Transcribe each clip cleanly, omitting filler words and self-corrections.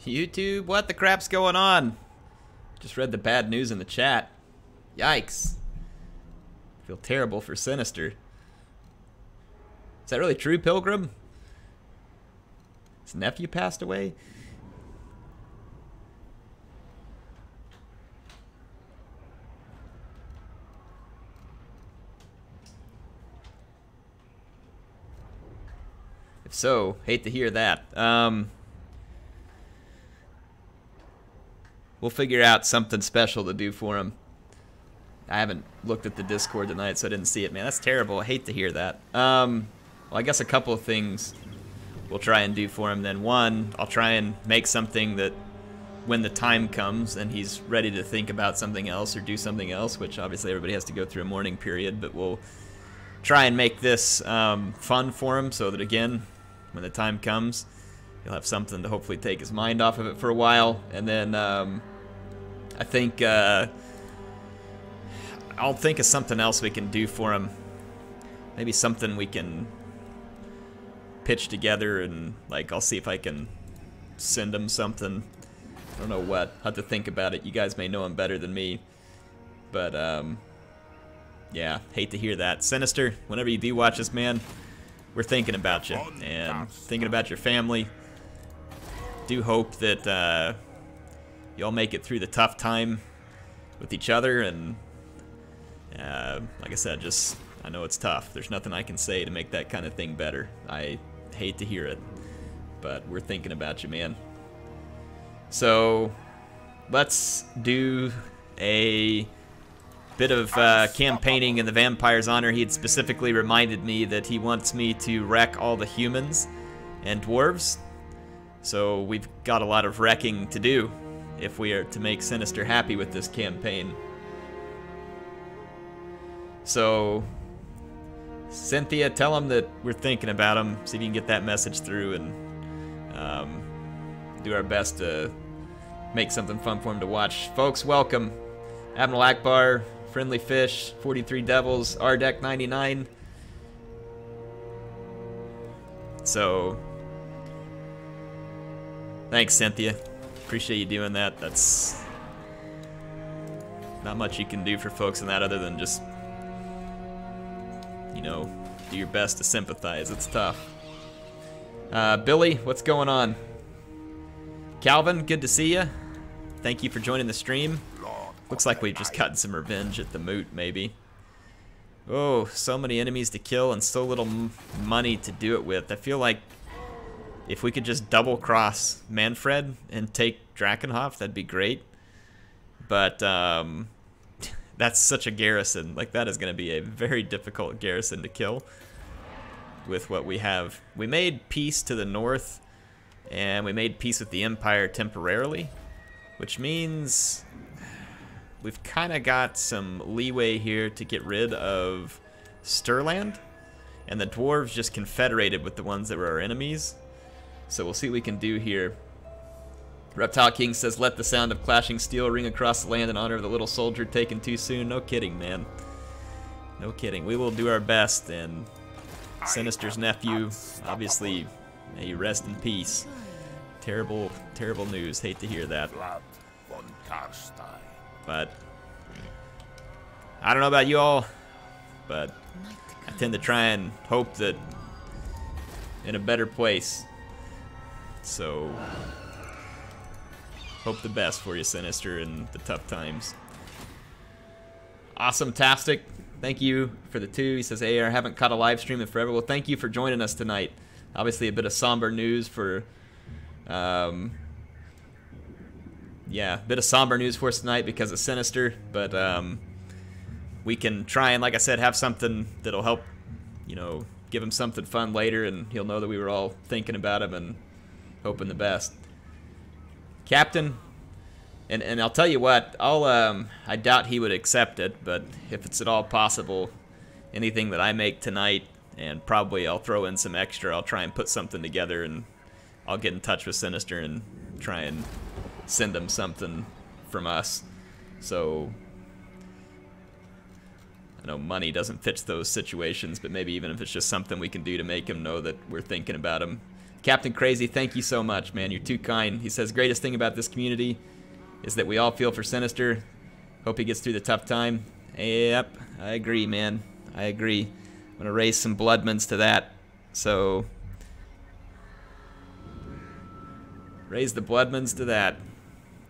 YouTube, what the crap's going on? Just read the bad news in the chat. Yikes. Feel terrible for Sinister. Is that really true, Pilgrim? His nephew passed away? If so, hate to hear that. We'll figure out something special to do for him. I haven't looked at the Discord tonight, so I didn't see it. Man, that's terrible. I hate to hear that. Well, I guess a couple of things we'll try and do for him. Then one, I'll try and make something that when the time comes and he's ready to think about something else or do something else, which obviously everybody has to go through a mourning period, but we'll try and make this fun for him so that, again, when the time comes, he'll have something to hopefully take his mind off of it for a while. And then I think I'll think of something else we can do for him. Maybe something we can pitch together, and like I'll see if I can send him something. I don't know what. I'll have to think about it. You guys may know him better than me. But yeah, hate to hear that. Sinister, whenever you do watch this, man, we're thinking about you and thinking about your family. Do hope that y'all make it through the tough time with each other, and like I said, I know it's tough. There's nothing I can say to make that kind of thing better. I hate to hear it, but we're thinking about you, man. So let's do a bit of campaigning in the vampire's honor. He had specifically reminded me that he wants me to wreck all the humans and dwarves. So we've got a lot of wrecking to do if we are to make Sinister happy with this campaign. So Cynthia, tell him that we're thinking about him. See if you can get that message through, and do our best to make something fun for him to watch. Folks, welcome. Admiral Akbar, Friendly Fish, 43 Devils, Ardek 99. So, thanks, Cynthia. Appreciate you doing that. That's not much you can do for folks in that other than just, you know, do your best to sympathize. It's tough. Billy, what's going on? Calvin, good to see you. Thank you for joining the stream. Looks like we've just gotten some revenge at the moot, maybe. Oh, so many enemies to kill and so little money to do it with. I feel like if we could just double-cross Manfred and take Drakenhof, that'd be great. But that's such a garrison. Like, that is going to be a very difficult garrison to kill with what we have. We made peace to the north, and we made peace with the Empire temporarily, which means we've kind of got some leeway here to get rid of Stirland, and the dwarves just confederated with the ones that were our enemies. So we'll see what we can do here. Reptile King says, let the sound of clashing steel ring across the land in honor of the little soldier taken too soon. No kidding, man. No kidding. We will do our best, and Sinister's nephew, obviously, may you rest in peace. Terrible, terrible news. Hate to hear that. But I don't know about you all, but I tend to try and hope that in a better place. So hope the best for you, Sinister, in the tough times. Awesome-tastic. Thank you for the 2. He says, hey, I haven't caught a live stream in forever. Well, thank you for joining us tonight. Obviously a bit of somber news for yeah, a bit of somber news for us tonight because of Sinister, but we can try and, like I said, have something that'll help, you know, give him something fun later, and he'll know that we were all thinking about him and hoping the best. Captain, and I'll tell you what, I doubt he would accept it, but if it's at all possible, anything that I make tonight, and probably I'll throw in some extra, I'll try and put something together, and I'll get in touch with Sinister and try and send him something from us. So I know money doesn't fit those situations, but maybe even if it's just something we can do to make him know that we're thinking about him. Captain Crazy, thank you so much, man. You're too kind. He says, greatest thing about this community is that we all feel for Sinister. Hope he gets through the tough time. Yep, I agree, man. I agree. I'm gonna raise some bloodmans to that. So, raise the bloodmans to that.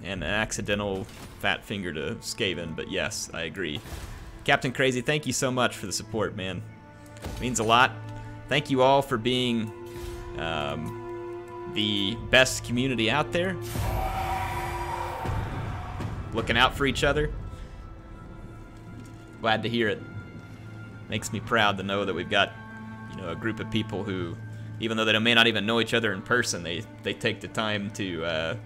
And an accidental fat finger to Skaven, but yes, I agree. Captain Crazy, thank you so much for the support, man. It means a lot. Thank you all for being the best community out there. Looking out for each other. Glad to hear it. Makes me proud to know that we've got, you know, a group of people who, even though they may not even know each other in person, they take the time to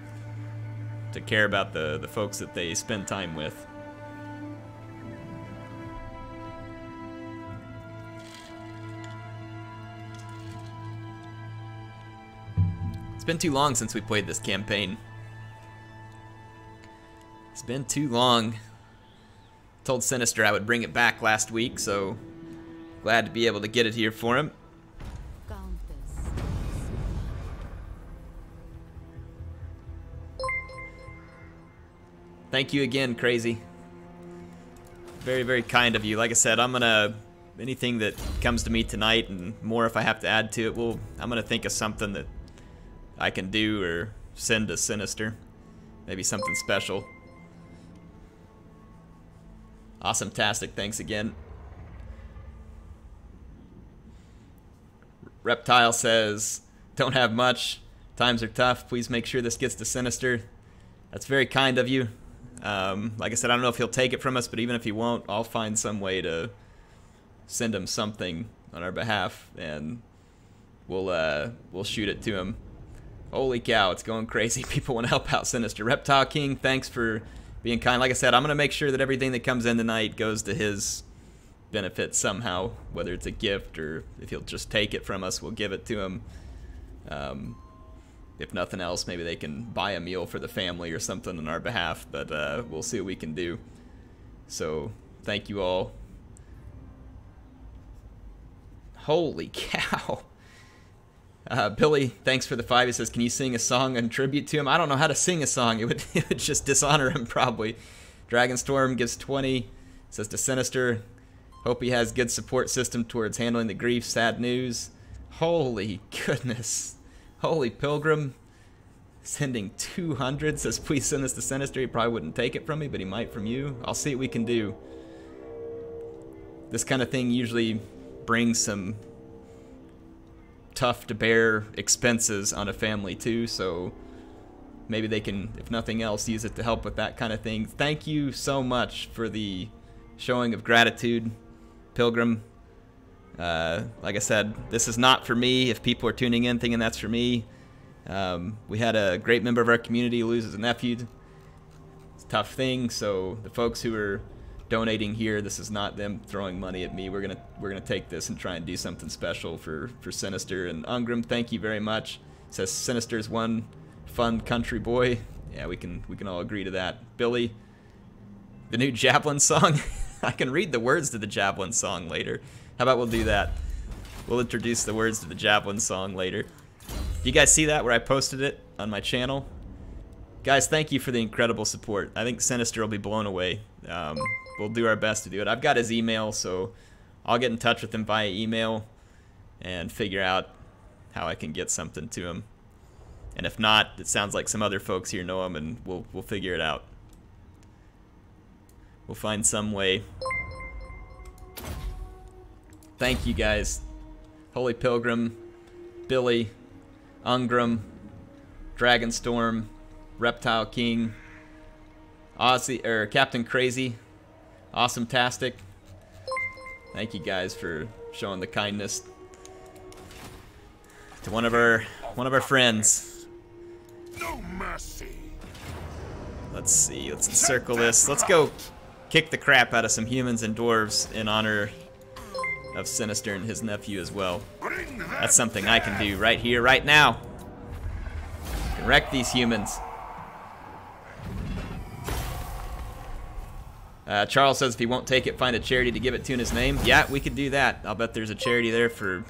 care about the folks that they spend time with. It's been too long since we played this campaign. It's been too long. Told Sinister I would bring it back last week, so glad to be able to get it here for him. Thank you again, Crazy. Very, very kind of you. Like I said, I'm gonna, anything that comes to me tonight and more if I have to add to it, I'm gonna think of something that I can do or send to Sinister. Maybe something special. Awesome-tastic, thanks again. Reptile says, don't have much, times are tough, please make sure this gets to Sinister. That's very kind of you. Like I said, I don't know if he'll take it from us, but even if he won't, I'll find some way to send him something on our behalf, and we'll shoot it to him. Holy cow, it's going crazy. People want to help out Sinister. Reptile King, thanks for being kind. Like I said, I'm going to make sure that everything that comes in tonight goes to his benefit somehow, whether it's a gift or if he'll just take it from us, we'll give it to him. If nothing else, maybe they can buy a meal for the family or something on our behalf, but we'll see what we can do. So, thank you all. Holy cow. Billy, thanks for the 5. He says, can you sing a song in tribute to him? I don't know how to sing a song. It would just dishonor him, probably. Dragonstorm gives 20. Says to Sinister, hope he has good support system towards handling the grief, sad news. Holy goodness. Holy Pilgrim, sending 200. Says, please send this to Sinister. He probably wouldn't take it from me, but he might from you. I'll see what we can do. This kind of thing usually brings some tough to bear expenses on a family too, so maybe they can, if nothing else, use it to help with that kind of thing. Thank you so much for the showing of gratitude, Pilgrim. Like I said, this is not for me. If people are tuning in thinking that's for me, we had a great member of our community lose his nephew. It's a tough thing, so the folks who are donating here, this is not them throwing money at me. We're gonna take this and try and do something special for Sinister. And Ungram, thank you very much. It says Sinister's one fun country boy. Yeah, we can all agree to that. Billy, the new Javelin song. I can read the words to the Javelin song later. How about we'll do that? We'll introduce the words to the Javelin song later. You guys see that where I posted it on my channel? Guys, thank you for the incredible support. I think Sinister will be blown away. We'll do our best to do it. I've got his email, so I'll get in touch with him via email and figure out how I can get something to him. And if not, it sounds like some other folks here know him, and we'll figure it out. We'll find some way. Thank you guys. Holy Pilgrim, Billy, Ungram, Dragonstorm, Reptile King, Captain Crazy, Awesome-tastic. Thank you guys for showing the kindness to one of our friends. No mercy. Let's see. Let's encircle this. Let's go kick the crap out of some humans and dwarves in honor of Sinister and his nephew as well. That's something I can do right here, right now. I can wreck these humans. Charles says if he won't take it, find a charity to give it to in his name. Yeah, we could do that. I'll bet there's a charity there for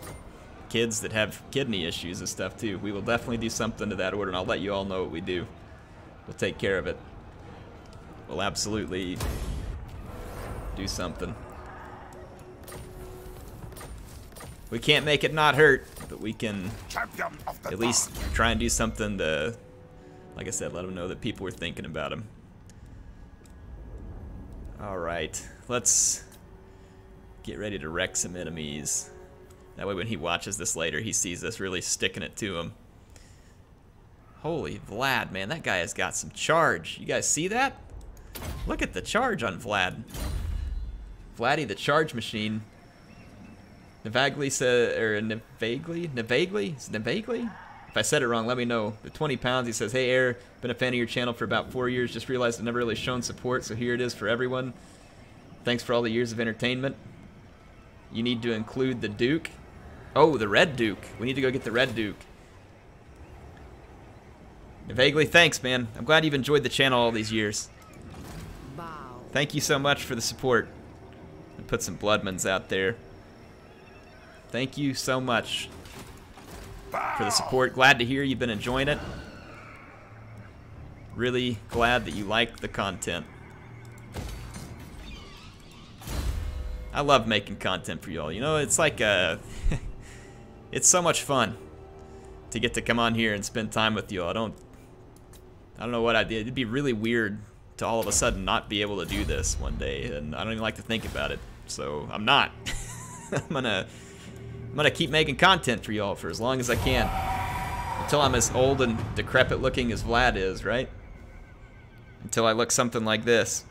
kids that have kidney issues and stuff too. We will definitely do something to that order, and I'll let you all know what we do. We'll take care of it. We'll absolutely do something. We can't make it not hurt, but we can at least try and do something to, like I said, let them know that people were thinking about them. Alright, let's get ready to wreck some enemies. That way when he watches this later, he sees us really sticking it to him. Holy Vlad, man, that guy has got some charge. You guys see that? Look at the charge on Vlad. Vladdy the charge machine. Navagli said, or Navagli? If I said it wrong, let me know. The 20 pounds, he says, hey Air, been a fan of your channel for about 4 years, just realized I've never really shown support, so here it is for everyone. Thanks for all the years of entertainment. You need to include the Duke. Oh, the Red Duke. We need to go get the Red Duke. Vaguely, thanks, man. I'm glad you've enjoyed the channel all these years. Thank you so much for the support. And put some Bloodmans out there. Thank you so much for the support. Glad to hear you've been enjoying it. Really glad that you like the content. I love making content for y'all. You know, it's like it's so much fun to get to come on here and spend time with y'all. I don't know what I did. It'd be really weird to all of a sudden not be able to do this one day, and I don't even like to think about it. So I'm not. I'm gonna keep making content for y'all for as long as I can, until I'm as old and decrepit looking as Vlad is, right? Until I look something like this.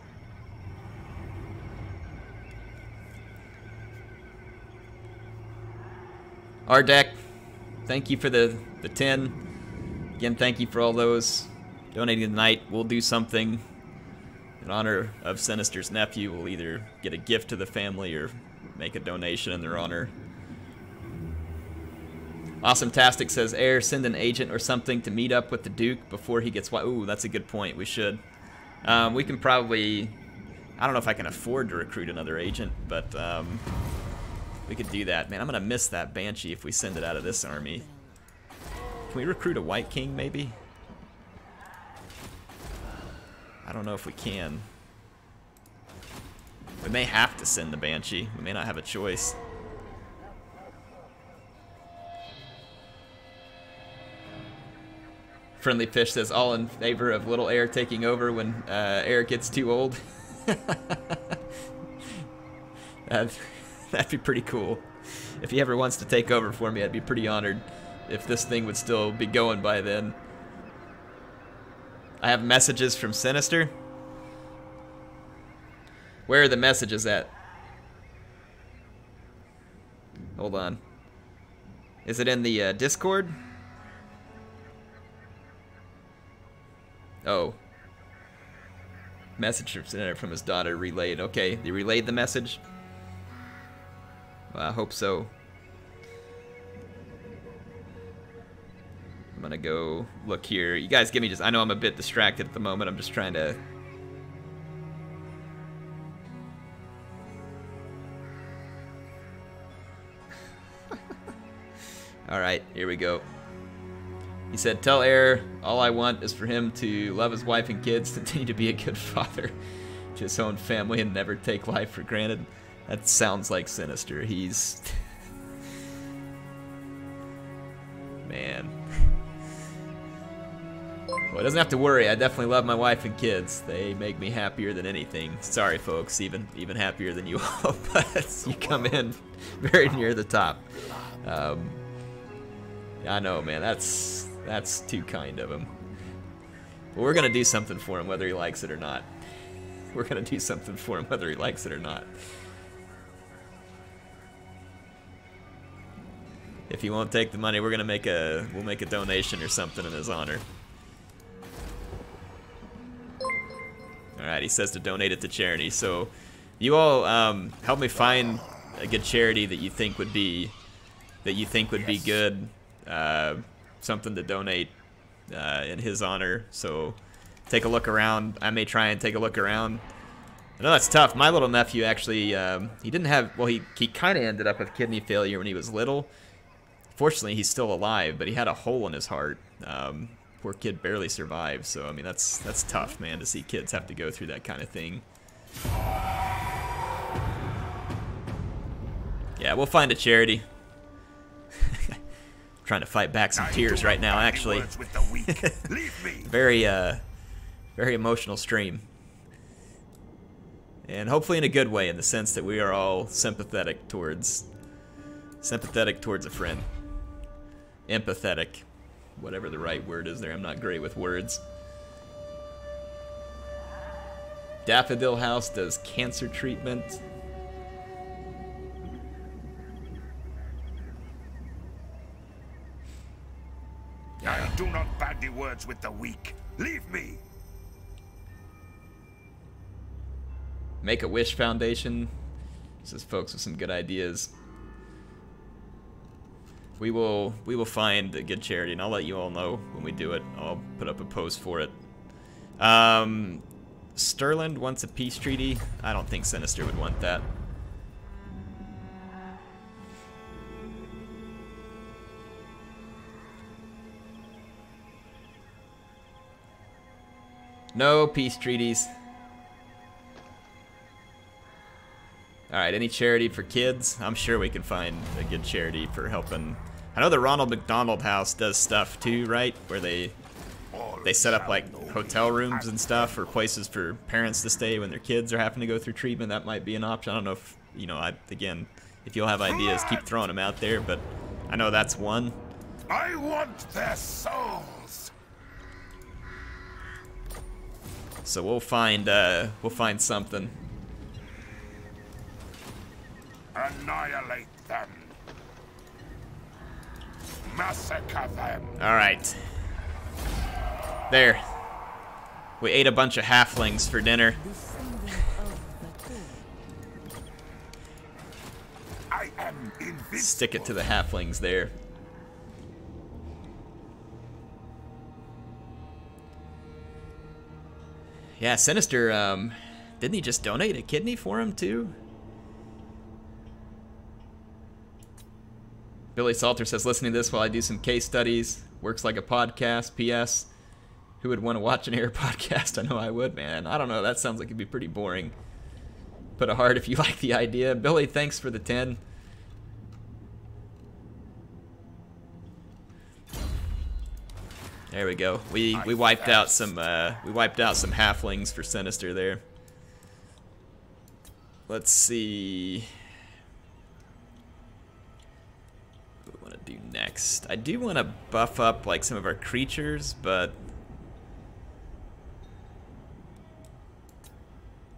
Ardek, thank you for the 10. Again, thank you for all those donating tonight. We'll do something in honor of Sinister's nephew. We'll either get a gift to the family or make a donation in their honor. Awesome-tastic says, Air, send an agent or something to meet up with the Duke before he gets... Ooh, that's a good point. We should. We can probably... I don't know if I can afford to recruit another agent, but we could do that. Man, I'm going to miss that Banshee if we send it out of this army. Can we recruit a White King, maybe? I don't know if we can. We may have to send the Banshee. We may not have a choice. Friendly Fish says, all in favor of little Air taking over when Air gets too old. That'd be pretty cool. If he ever wants to take over for me, I'd be pretty honored if this thing would still be going by then. I have messages from Sinister. Where are the messages at? Hold on. Is it in the Discord? Oh. Message from Senator from his daughter relayed. Okay, they relayed the message? Well, I hope so. I'm gonna go look here. You guys give me just... I know I'm a bit distracted at the moment. I'm just trying to... Alright, here we go. He said, tell Air, all I want is for him to love his wife and kids, continue to be a good father to his own family, and never take life for granted. That sounds like Sinister. He's... Man. Well, he doesn't have to worry. I definitely love my wife and kids. They make me happier than anything. Sorry, folks. Even happier than you all. But you come in very near the top. I know, man. That's too kind of him. But we're gonna do something for him whether he likes it or not. We're gonna do something for him whether he likes it or not. If he won't take the money, we'll make a donation or something in his honor. Alright, he says to donate it to charity. So you all help me find a good charity that you think would be good. Something to donate in his honor. So take a look around. I may try and take a look around. I know that's tough. My little nephew actually, he didn't have, well, he kind of ended up with kidney failure when he was little. Fortunately, he's still alive, but he had a hole in his heart. Poor kid barely survived, so I mean that's tough, man, to see kids have to go through that kind of thing. Yeah, we'll find a charity. Trying to fight back some tears right now, actually. Very very emotional stream. And hopefully in a good way, in the sense that we are all sympathetic towards a friend. Empathetic. Whatever the right word is there, I'm not great with words. Daffodil House does cancer treatment. I do not bandy words with the weak. Leave me. Make-A-Wish Foundation. This is folks with some good ideas. We will find a good charity, and I'll let you all know when we do it. I'll put up a post for it. Sterland wants a peace treaty. I don't think Sinister would want that. No peace treaties. Alright, any charity for kids? I'm sure we can find a good charity for helping. I know the Ronald McDonald House does stuff too, right? Where they set up like hotel rooms and stuff, or places for parents to stay when their kids are having to go through treatment. That might be an option. I don't know if, you know, again, if you'll have ideas, keep throwing them out there, but I know that's one. I want their souls. So we'll find something. Annihilate them. Massacre them. Alright. There. We ate a bunch of halflings for dinner. I am invincible. Stick it to the halflings there. Yeah, Sinister, didn't he just donate a kidney for him too? Billy Salter says, listening to this while I do some case studies. Works like a podcast. P.S. Who would want to watch an air podcast? I know I would, man. I don't know. That sounds like it'd be pretty boring. Put a heart if you like the idea. Billy, thanks for the 10. There we go. We wiped out some halflings for Sinister there. Let's see. What do we want to do next? I do want to buff up like some of our creatures, but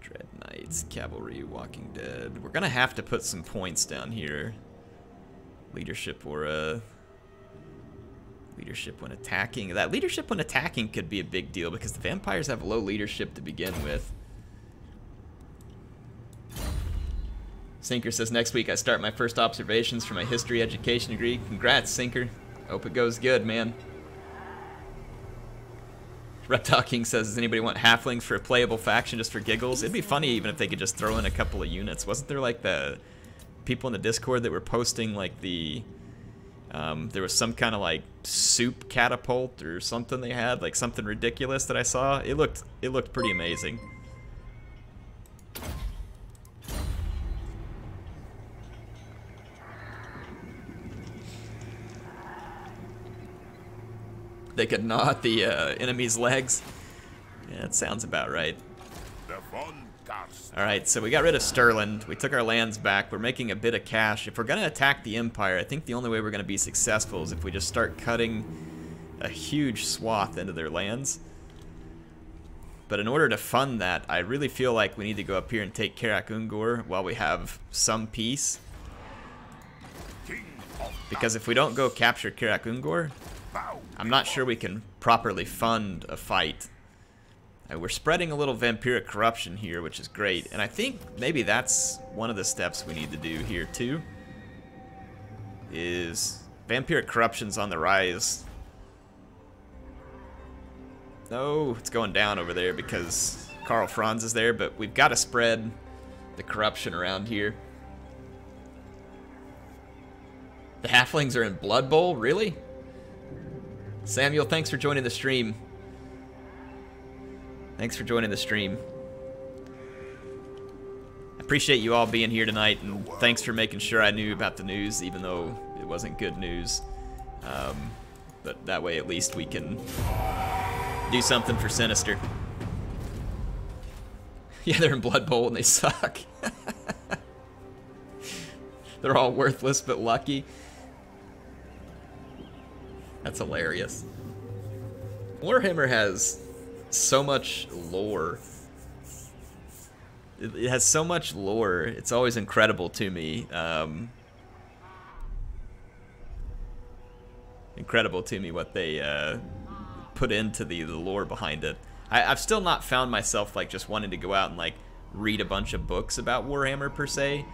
Dread Knights, Cavalry, Walking Dead. We're gonna have to put some points down here. Leadership or leadership when attacking. That leadership when attacking could be a big deal because the vampires have low leadership to begin with. Sinker says, next week I start my first observations for my history education degree. Congrats, Sinker. Hope it goes good, man. Reptile King says, does anybody want halflings for a playable faction just for giggles? It'd be funny even if they could just throw in a couple of units. Wasn't there like the people in the Discord that were posting like the there was some kind of like soup catapult or something they had, like something ridiculous that I saw. It looked pretty amazing. They could gnaw at the enemy's legs. Yeah, that sounds about right. Alright, so we got rid of Sterland. We took our lands back. We're making a bit of cash. If we're going to attack the Empire, I think the only way we're going to be successful is if we just start cutting a huge swath into their lands. But in order to fund that, I really feel like we need to go up here and take Karak Ungor while we have some peace. Because if we don't go capture Karak Ungor, I'm not sure we can properly fund a fight. We're spreading a little vampiric corruption here, which is great, and I think maybe that's one of the steps we need to do here too. Is vampiric corruption's on the rise. No, it's going down over there because Karl Franz is there, but we've got to spread the corruption around here. The halflings are in Blood Bowl? Really? Samuel, thanks for joining the stream. Thanks for joining the stream. I appreciate you all being here tonight, and thanks for making sure I knew about the news, even though it wasn't good news. But that way at least we can do something for Sinister. Yeah, they're in Blood Bowl and they suck. They're all worthless but lucky. That's hilarious. Warhammer has so much lore. It has so much lore. It's always incredible to me. Incredible to me what they put into the lore behind it. I've still not found myself like just wanting to go out and like read a bunch of books about Warhammer per se,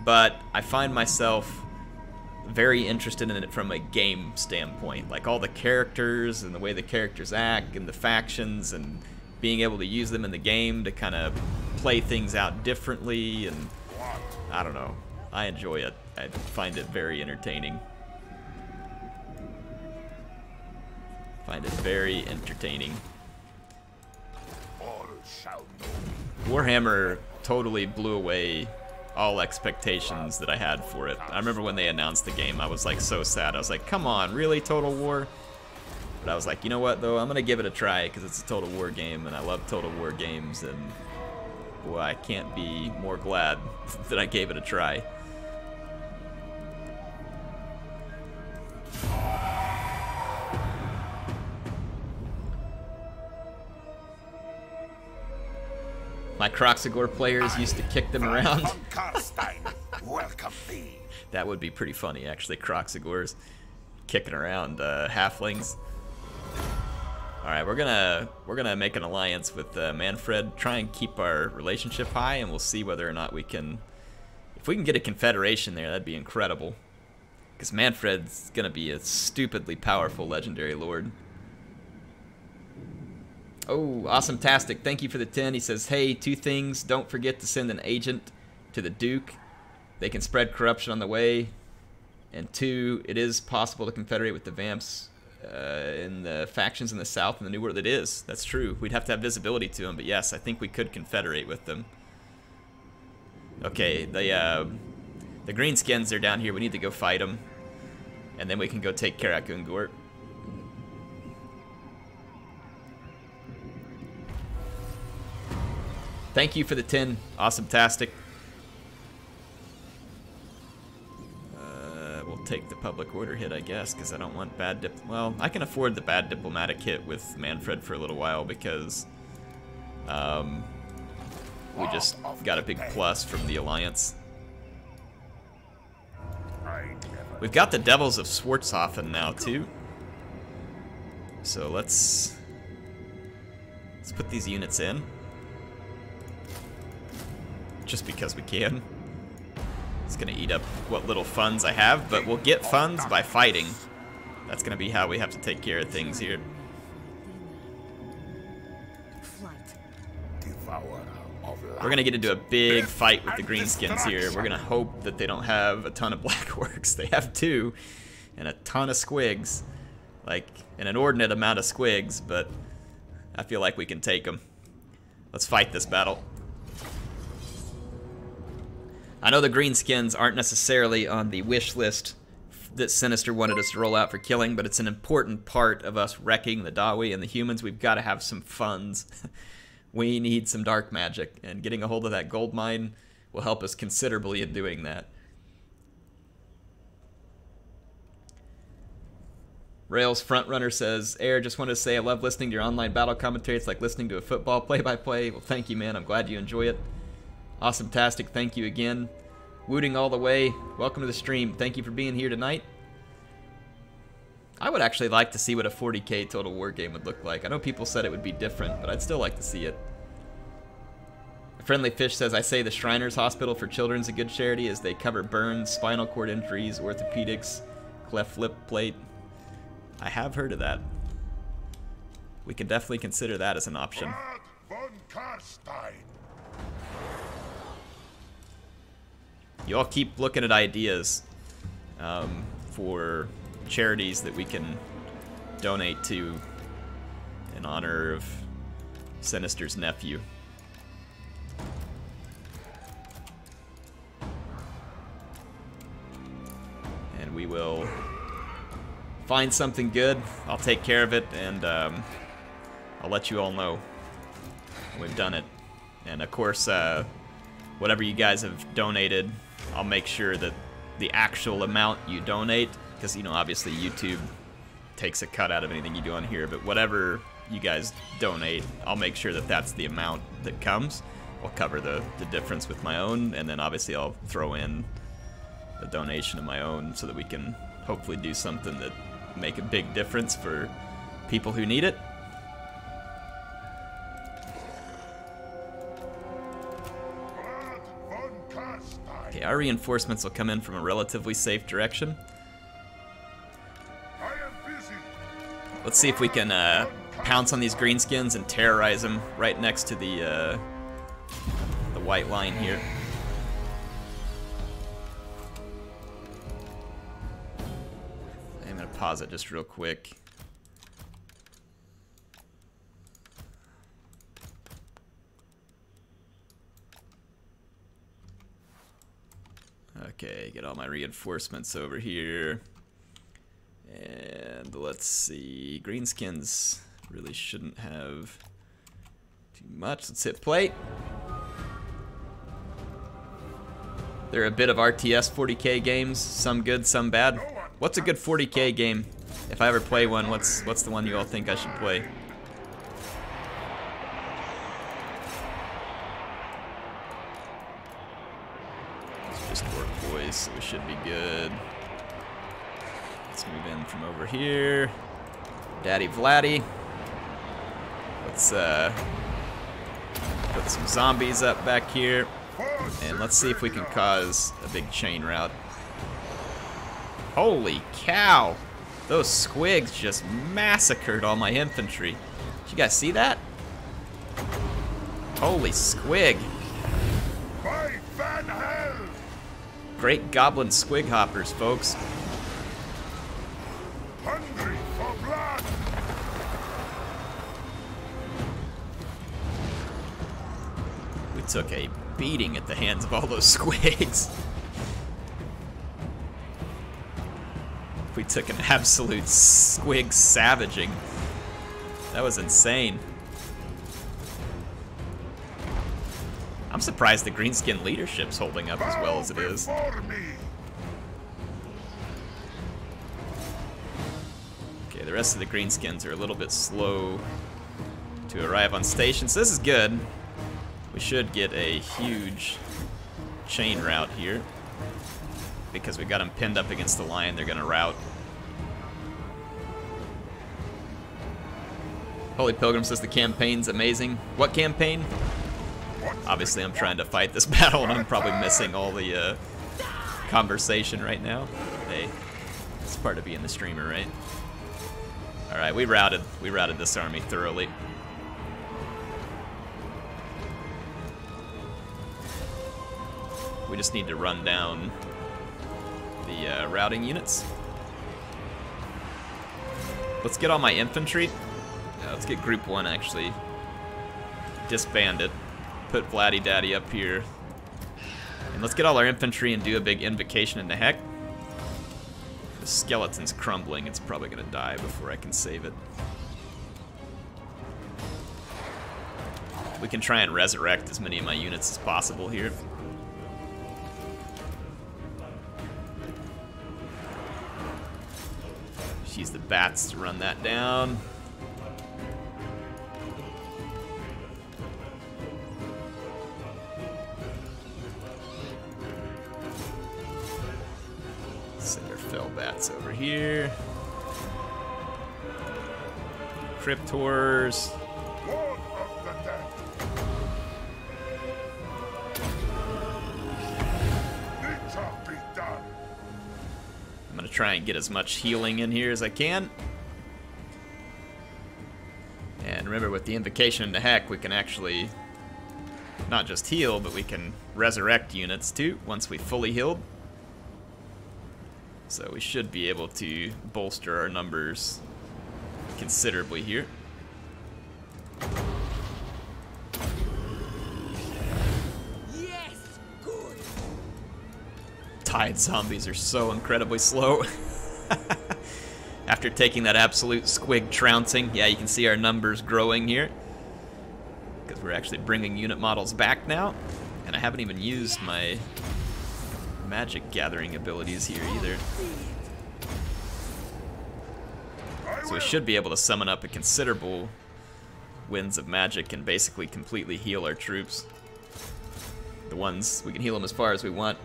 but I find myself very interested in it from a game standpoint, like all the characters and the way the characters act and the factions and being able to use them in the game to kind of play things out differently, and I don't know, I enjoy it. I find it very entertaining. Find it very entertaining. Warhammer totally blew away all expectations that I had for it. I remember when they announced the game, I was like so sad. I was like, come on, really, Total War? But I was like, you know what though, I'm gonna give it a try because it's a Total War game and I love Total War games, and boy, I can't be more glad that I gave it a try. My Croxagore players used to kick them around. That would be pretty funny, actually. Croxagores kicking around halflings. All right, we're gonna make an alliance with Manfred. Try and keep our relationship high, and we'll see whether or not we can. If we can get a confederation there, that'd be incredible. Because Manfred's gonna be a stupidly powerful legendary lord. Oh, awesome-tastic. Thank you for the 10. He says, hey, 2 things. Don't forget to send an agent to the Duke. They can spread corruption on the way. And 2, it is possible to confederate with the Vamps in the factions in the South in the New World. It is. That's true. We'd have to have visibility to them. But yes, I think we could confederate with them. Okay, the Greenskins are down here. We need to go fight them. And then we can go take care of Gungort. Thank you for the 10. Awesome-tastic. We'll take the public order hit, I guess, because I don't want bad well, I can afford the bad diplomatic hit with Manfred for a little while because we just got a big plus from the alliance. We've got the Devils of Schwarzhofen now, too. So let's put these units in. Just because we can. It's gonna eat up what little funds I have, but we'll get funds by fighting. That's gonna be how we have to take care of things here. We're gonna get into a big fight with the Greenskins here. We're gonna hope that they don't have a ton of black orcs. They have 2, and a ton of squigs. Like, an inordinate amount of squigs, but I feel like we can take them. Let's fight this battle. I know the Greenskins aren't necessarily on the wish list that Sinister wanted us to roll out for killing, but it's an important part of us wrecking the Dawi and the humans. We've got to have some funds. We need some dark magic, and getting a hold of that gold mine will help us considerably in doing that. Rails Frontrunner says, Air, just wanted to say I love listening to your online battle commentary. It's like listening to a football play-by-play. Well, thank you, man. I'm glad you enjoy it. Awesome-tastic, thank you again. Wooting all the way, welcome to the stream. Thank you for being here tonight. I would actually like to see what a 40k Total War game would look like. I know people said it would be different, but I'd still like to see it. Friendly Fish says, I say the Shriners Hospital for Children's a good charity as they cover burns, spinal cord injuries, orthopedics, cleft lip plate. I have heard of that. We can definitely consider that as an option. You all keep looking at ideas. for charities that we can donate to in honor of Sinister's nephew. And we will find something good. I'll take care of it, and I'll let you all know when we've done it. And of course, whatever you guys have donated, I'll make sure that the actual amount you donate, because, you know, obviously YouTube takes a cut out of anything you do on here, but whatever you guys donate, I'll make sure that that's the amount that comes. I'll cover the difference with my own, and then obviously I'll throw in a donation of my own so that we can hopefully do something that make a big difference for people who need it. Okay, our reinforcements will come in from a relatively safe direction. Let's see if we can pounce on these greenskins and terrorize them right next to the white line here. I'm gonna pause it just real quick. Okay, get all my reinforcements over here. And let's see, greenskins really shouldn't have too much. Let's hit plate. They're a bit of RTS 40K games, some good, some bad. What's a good 40K game? If I ever play one, what's the one you all think I should play? It's just Orc Boys, so we should be good. Let's move in from over here. Daddy Vladdy. Let's put some zombies up back here. And let's see if we can cause a big chain rout. Holy cow! Those squigs just massacred all my infantry. Did you guys see that? Holy squig. Great goblin squig hoppers, folks. Hungry for blood. We took a beating at the hands of all those squigs. We took an absolute squig savaging. That was insane. I'm surprised the Greenskin leadership's holding up as well as it is. Okay, the rest of the Greenskins are a little bit slow to arrive on station, so this is good. We should get a huge chain rout here. Because we got them pinned up against the line, they're gonna rout. Holy Pilgrim says the campaign's amazing. What campaign? Obviously I'm trying to fight this battle and I'm probably missing all the conversation right now. Hey, it's part of being the streamer, right? Alright, we routed this army thoroughly. We just need to run down the routing units. Let's get all my infantry. Let's get group 1 actually disbanded. Put Vladdy Daddy up here. And let's get all our infantry and do a big invocation into heck. The skeleton's crumbling, it's probably gonna die before I can save it. We can try and resurrect as many of my units as possible here. Use the bats to run that down. Send our fell bats over here. Cryptors. I'm gonna try and get as much healing in here as I can. And remember, with the invocation into heck, we can actually not just heal, but we can resurrect units too once we fully healed. So we should be able to bolster our numbers considerably here. Yes, good. Tide zombies are so incredibly slow. After taking that absolute squig trouncing, yeah, you can see our numbers growing here. Because we're actually bringing unit models back now. And I haven't even used my magic gathering abilities here either. So we should be able to summon up a considerable winds of magic and basically completely heal our troops. The ones, we can heal them as far as we want.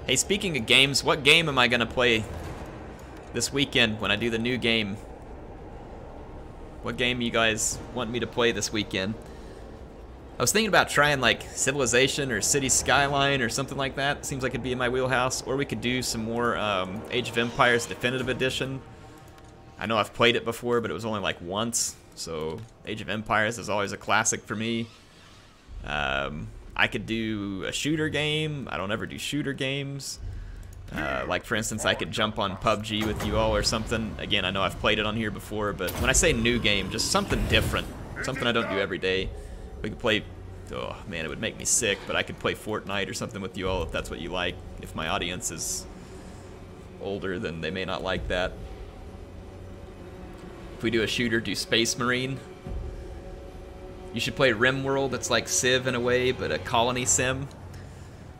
Hey, speaking of games, what game am I gonna play this weekend when I do the new game? What game you guys want me to play this weekend? I was thinking about trying like Civilization or City Skyline or something like that. Seems like it'd be in my wheelhouse. Or we could do some more Age of Empires Definitive Edition. I know I've played it before, but it was only like once. So Age of Empires is always a classic for me. I could do a shooter game. I don't ever do shooter games. Like for instance, I could jump on PUBG with you all or something. Again, I know I've played it on here before, but when I say new game, just something different. Something I don't do every day. We could play, oh man, it would make me sick, but I could play Fortnite or something with you all if that's what you like. If my audience is older, then they may not like that. If we do a shooter, do Space Marine. You should play RimWorld. It's like Civ in a way, but a colony sim.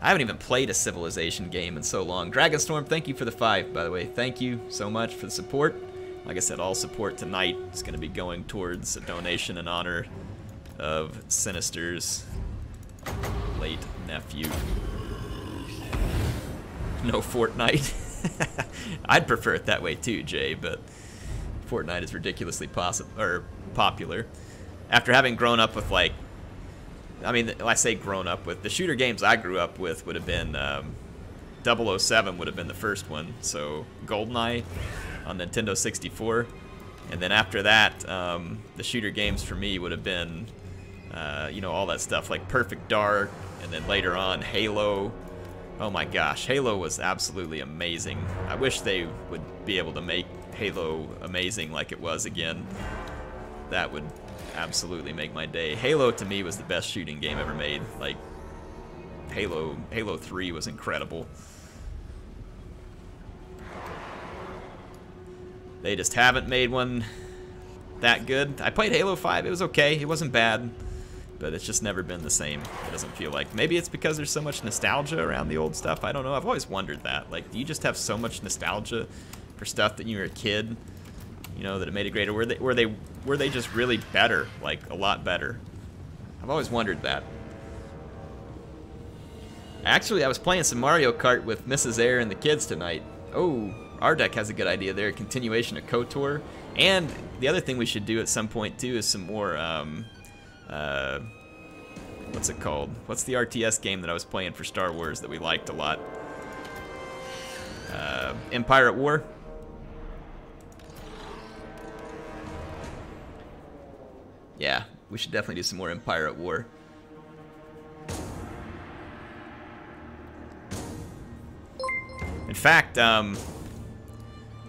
I haven't even played a Civilization game in so long. Dragonstorm, thank you for the 5, by the way. Thank you so much for the support. Like I said, all support tonight is going to be going towards a donation in honor of Sinister's late nephew. No Fortnite. I'd prefer it that way too, Jay, but Fortnite is ridiculously popular. After having grown up with, like, I mean, I say grown up with, the shooter games I grew up with would have been 007 would have been the first one, so GoldenEye on Nintendo 64, and then after that, the shooter games for me would have been, you know, all that stuff like Perfect Dark, and then later on Halo. Oh my gosh, Halo was absolutely amazing. I wish they would be able to make Halo amazing like it was again. That would absolutely make my day. Halo to me was the best shooting game ever made. Like Halo 3 was incredible. They just haven't made one that good. I played Halo 5, it was okay, it wasn't bad, but it's just never been the same. It doesn't feel like. Maybe it's because there's so much nostalgia around the old stuff, I don't know. I've always wondered that. Like, do you just have so much nostalgia for stuff that you were a kid, you know, that it made it greater? Were they just really better, like a lot better? I've always wondered that. Actually, I was playing some Mario Kart with Mrs. Air and the kids tonight. Oh, our deck has a good idea there, continuation of KOTOR. And the other thing we should do at some point too is some more, what's it called? What's the RTS game that I was playing for Star Wars that we liked a lot? Empire at War? Yeah, we should definitely do some more Empire at War. In fact,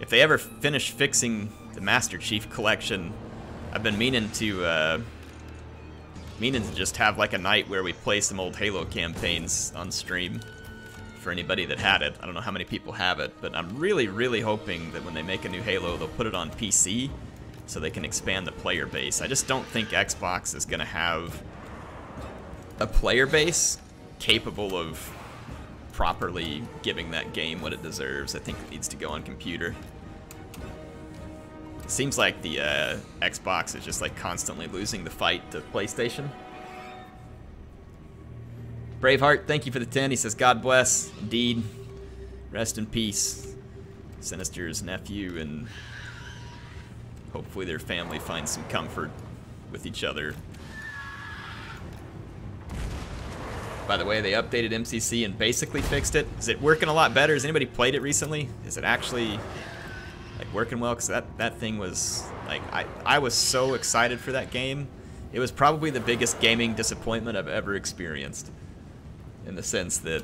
if they ever finish fixing the Master Chief Collection, I've been meaning to just have like a night where we play some old Halo campaigns on stream for anybody that had it. I don't know how many people have it, but I'm really, really hoping that when they make a new Halo, they'll put it on PC so they can expand the player base. I just don't think Xbox is going to have a player base capable of properly giving that game what it deserves. I think it needs to go on computer. It seems like the Xbox is just like constantly losing the fight to PlayStation. Braveheart, thank you for the 10. He says, God bless. Indeed. Rest in peace. Sinister's nephew, and hopefully their family finds some comfort with each other. By the way, they updated MCC and basically fixed it. Is it working a lot better? Has anybody played it recently? Is it actually like working well? Because that thing was like, I was so excited for that game It was probably the biggest gaming disappointment I've ever experienced, in the sense that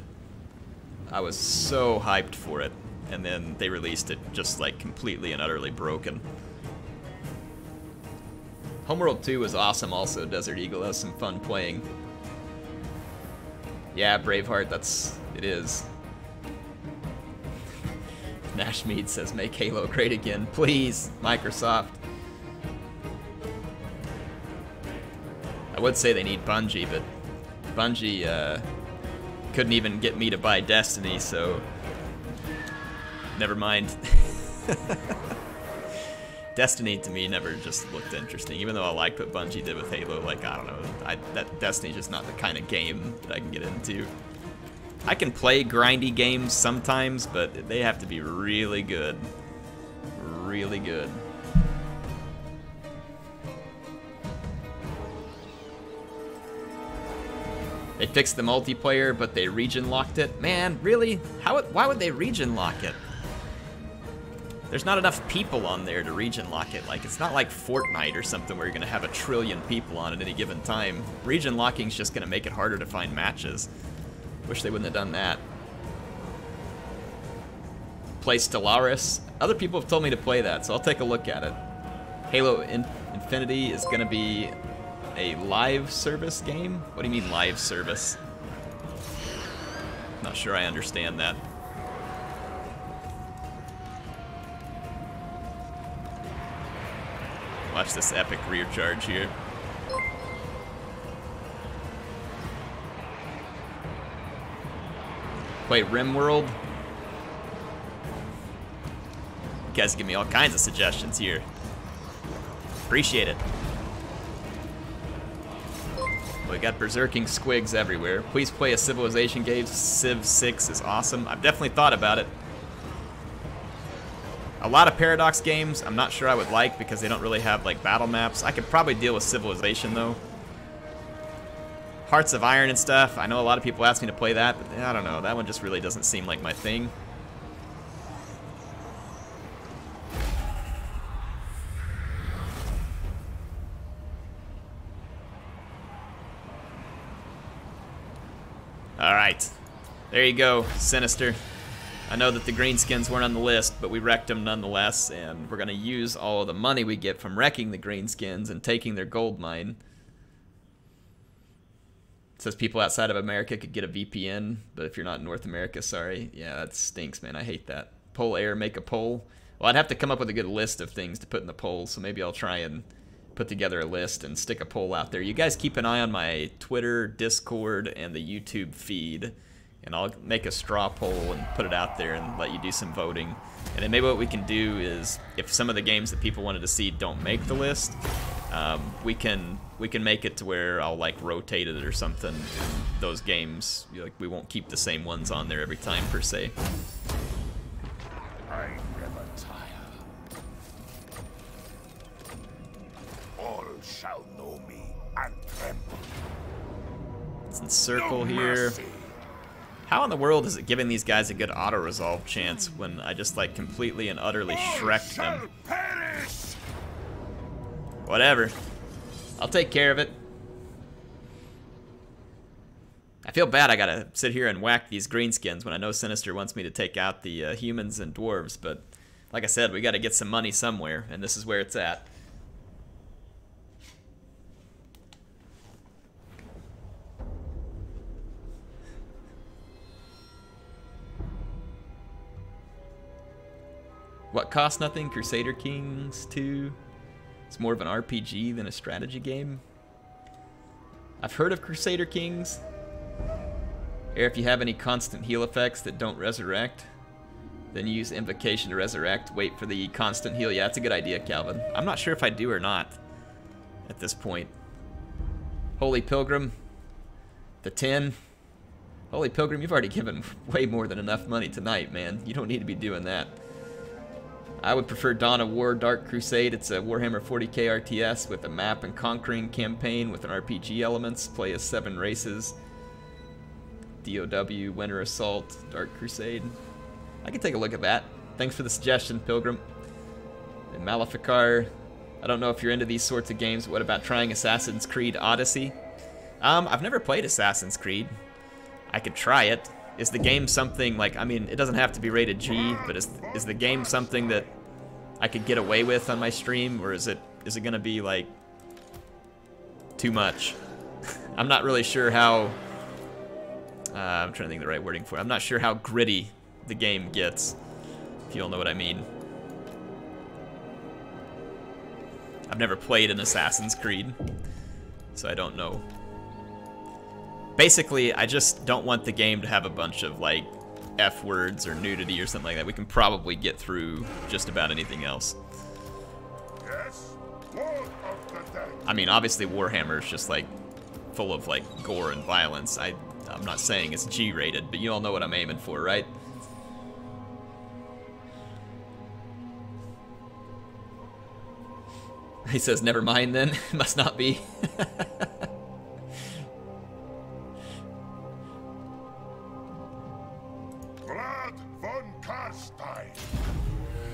I was so hyped for it, and then they released it just like completely and utterly broken. Homeworld 2 was awesome also. Desert Eagle has some fun playing. Yeah, Braveheart, it is. Nash Mead says, make Halo great again. Please, Microsoft. I would say they need Bungie, but Bungie couldn't even get me to buy Destiny, so never mind. Destiny to me never just looked interesting, even though I liked what Bungie did with Halo. Like, I don't know, that Destiny's just not the kind of game that I can get into. I can play grindy games sometimes, but they have to be really good. Really good. They fixed the multiplayer, but they region locked it. Man, really? Why would they region lock it? There's not enough people on there to region lock it. Like, it's not like Fortnite or something where you're gonna have 1 trillion people on at any given time. Region locking's just gonna make it harder to find matches. Wish they wouldn't have done that. Play Stellaris. Other people have told me to play that, so I'll take a look at it. Halo Infinity is gonna be a live service game? What do you mean live service? Not sure I understand that. Watch this epic rear charge here. Play RimWorld. You guys give me all kinds of suggestions here. Appreciate it. We got berserking squigs everywhere. Please play a Civilization game. Civ 6 is awesome. I've definitely thought about it. A lot of Paradox games I'm not sure I would like because they don't really have like battle maps. I could probably deal with Civilization though. Hearts of Iron and stuff. I know a lot of people ask me to play that, but I don't know. That one just really doesn't seem like my thing. Alright, there you go, Sinister. I know that the Greenskins weren't on the list, but we wrecked them nonetheless, and we're going to use all of the money we get from wrecking the Greenskins and taking their gold mine. It says people outside of America could get a VPN, but if you're not in North America, sorry. Yeah, that stinks, man. I hate that. Poll air, make a poll. Well, I'd have to come up with a good list of things to put in the poll, so maybe I'll try and put together a list and stick a poll out there. You guys keep an eye on my Twitter, Discord, and the YouTube feed, and I'll make a straw poll and put it out there and let you do some voting. And then maybe what we can do is, if some of the games that people wanted to see don't make the list, we can make it to where I'll like rotate it or something. And those games, like, we won't keep the same ones on there every time per se. I never tire. All shall know me and tremble. It's in circle No here. mercy. How in the world is it giving these guys a good auto-resolve chance when I just like completely and utterly shreked them? Perish. Whatever. I'll take care of it. I feel bad I gotta sit here and whack these Greenskins when I know Sinister wants me to take out the Humans and Dwarves, but like I said, we gotta get some money somewhere, and this is where it's at. What costs nothing? Crusader Kings 2? It's more of an RPG than a strategy game. I've heard of Crusader Kings. Or if you have any constant heal effects that don't resurrect, then use Invocation to resurrect. Wait for the constant heal. Yeah, that's a good idea, Calvin. I'm not sure if I do or not at this point. Holy Pilgrim, the 10. Holy Pilgrim, you've already given way more than enough money tonight, man. You don't need to be doing that. I would prefer Dawn of War Dark Crusade. It's a Warhammer 40k RTS with a map and conquering campaign with an RPG elements. Play as 7 races. DOW, Winter Assault, Dark Crusade. I can take a look at that. Thanks for the suggestion, Pilgrim. And Maleficar. I don't know if you're into these sorts of games. What about trying Assassin's Creed Odyssey? I've never played Assassin's Creed. I could try it. Is the game something like, I mean, it doesn't have to be rated G, but is the game something that I could get away with on my stream, or is it gonna be like too much? I'm not really sure how, I'm trying to think of the right wording for it. I'm not sure how gritty the game gets, if you'll know what I mean. I've never played an Assassin's Creed, so I don't know. Basically, I just don't want the game to have a bunch of, like, F words or nudity or something like that. We can probably get through just about anything else. Yes? Lord of the Dead. I mean, obviously Warhammer is just, like, full of, like, gore and violence. I'm not saying it's G-rated, but you all know what I'm aiming for, right? He says, never mind then. Must not be. Vlad von Karstein.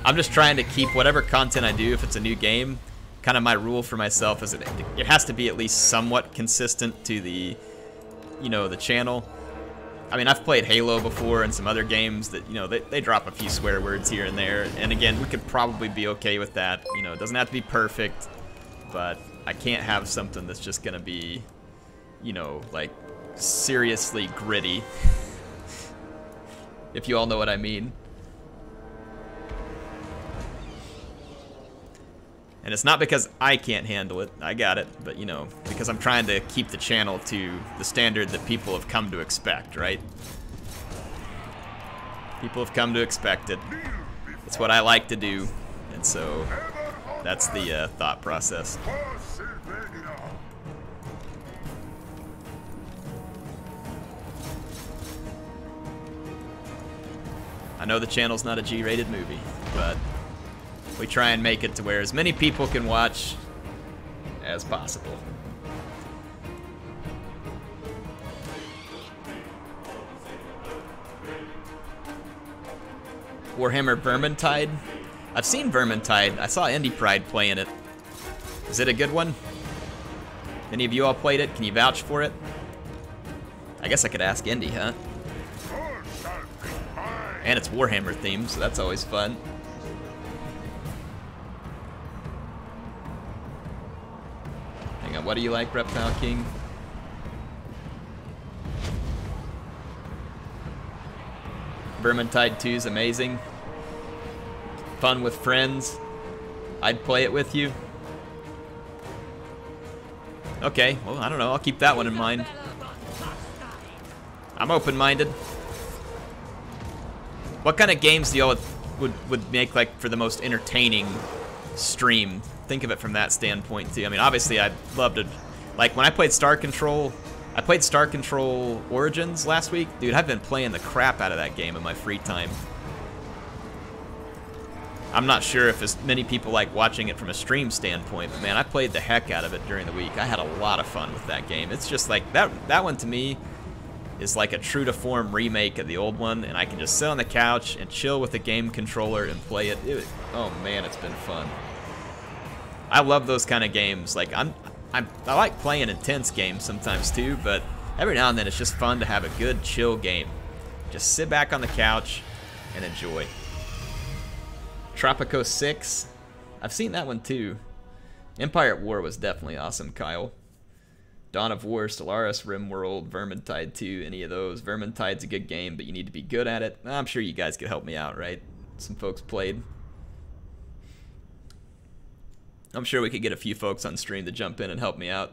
I'm just trying to keep whatever content I do, if it's a new game, kind of my rule for myself is it has to be at least somewhat consistent to the, you know, the channel. I mean, I've played Halo before and some other games that, you know, they drop a few swear words here and there. And again, we could probably be okay with that. You know, it doesn't have to be perfect, but I can't have something that's just gonna be, you know, like seriously gritty. If you all know what I mean. And it's not because I can't handle it, I got it, but you know, because I'm trying to keep the channel to the standard that people have come to expect, right? People have come to expect it. It's what I like to do, and so that's the thought process. I know the channel's not a G-rated movie, but we try and make it to where as many people can watch as possible. Warhammer Vermintide? I've seen Vermintide. I saw Indie Pride playing it. Is it a good one? Any of you all played it? Can you vouch for it? I guess I could ask Indy, huh? And it's Warhammer themed, so that's always fun. Hang on, what do you like, Reptile King? Vermintide 2 is amazing. Fun with friends. I'd play it with you. Okay, well, I don't know. I'll keep that one in mind. I'm open-minded. What kind of games do y'all would make like for the most entertaining stream? Think of it from that standpoint too. I mean, obviously I'd love to, like when I played Star Control Origins last week. Dude, I've been playing the crap out of that game in my free time. I'm not sure if as many people like watching it from a stream standpoint, but man, I played the heck out of it during the week. I had a lot of fun with that game. It's just like, that one to me is like a true to form remake of the old one, and I can just sit on the couch and chill with the game controller and play it. Oh man, it's been fun. I love those kind of games. Like I like playing intense games sometimes too, but every now and then it's just fun to have a good chill game. Just sit back on the couch and enjoy. Tropico 6, I've seen that one too. Empire at War was definitely awesome, Kyle. Dawn of War, Stellaris, RimWorld, Vermintide 2, any of those. Vermintide's a good game, but you need to be good at it. I'm sure you guys could help me out, right? Some folks played. I'm sure we could get a few folks on stream to jump in and help me out.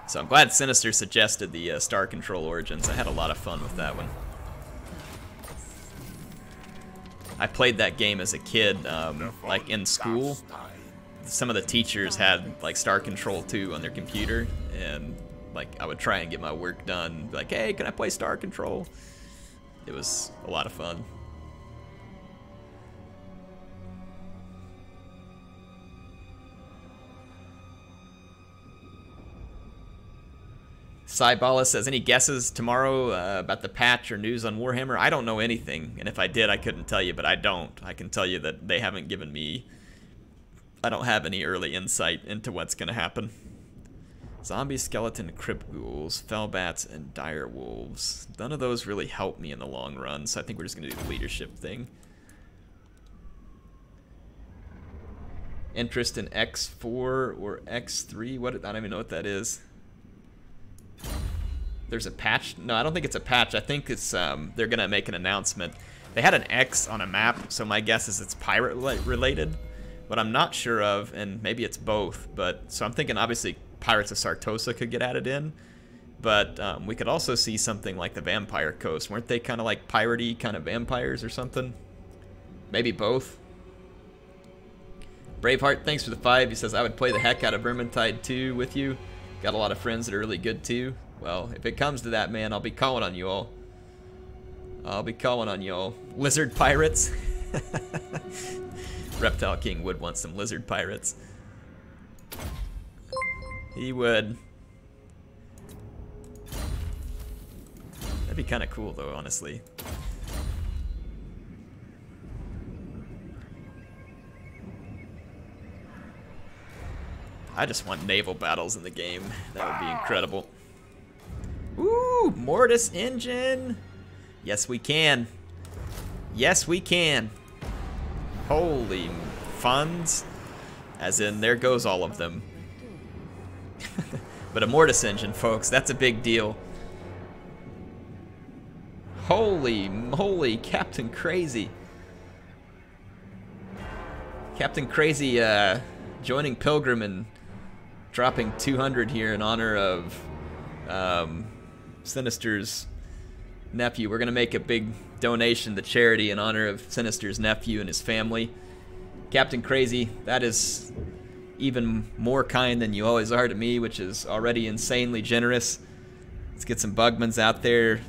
So I'm glad Sinister suggested the Star Control Origins. I had a lot of fun with that one. I played that game as a kid, like in school. Some of the teachers had like Star Control 2 on their computer, and like I would try and get my work done. Be like, hey, can I play Star Control? It was a lot of fun. Cybala says, any guesses tomorrow about the patch or news on Warhammer? I don't know anything, and if I did, I couldn't tell you, but I don't. I can tell you that they haven't given me... I don't have any early insight into what's going to happen. Zombie, skeleton, crypt ghouls, fellbats, and dire wolves. None of those really help me in the long run, so I think we're just going to do the leadership thing. Interest in X4 or X3? What? I don't even know what that is. There's a patch? No, I don't think it's a patch. I think it's they're gonna make an announcement. They had an X on a map, so my guess is it's pirate related, but I'm not sure of, and maybe it's both. But so I'm thinking obviously Pirates of Sartosa could get added in, but we could also see something like the Vampire Coast. Weren't they kind of like piratey kind of vampires or something? Maybe both. Braveheart, thanks for the 5. He says, I would play the heck out of Vermintide 2 with you. Got a lot of friends that are really good too. Well, if it comes to that, man, I'll be calling on you all. I'll be calling on you all. Lizard pirates? Reptile King would want some lizard pirates. He would. That'd be kind of cool though, honestly. I just want naval battles in the game. That would be incredible. Ooh, Mortis engine. Yes, we can. Yes, we can. Holy funds. As in, there goes all of them. But a Mortis engine, folks, that's a big deal. Holy moly, Captain Crazy. Captain Crazy joining Pilgrim and dropping 200 here in honor of Sinister's nephew. We're going to make a big donation to charity in honor of Sinister's nephew and his family. Captain Crazy, that is even more kind than you always are to me, which is already insanely generous. Let's get some Bugmans out there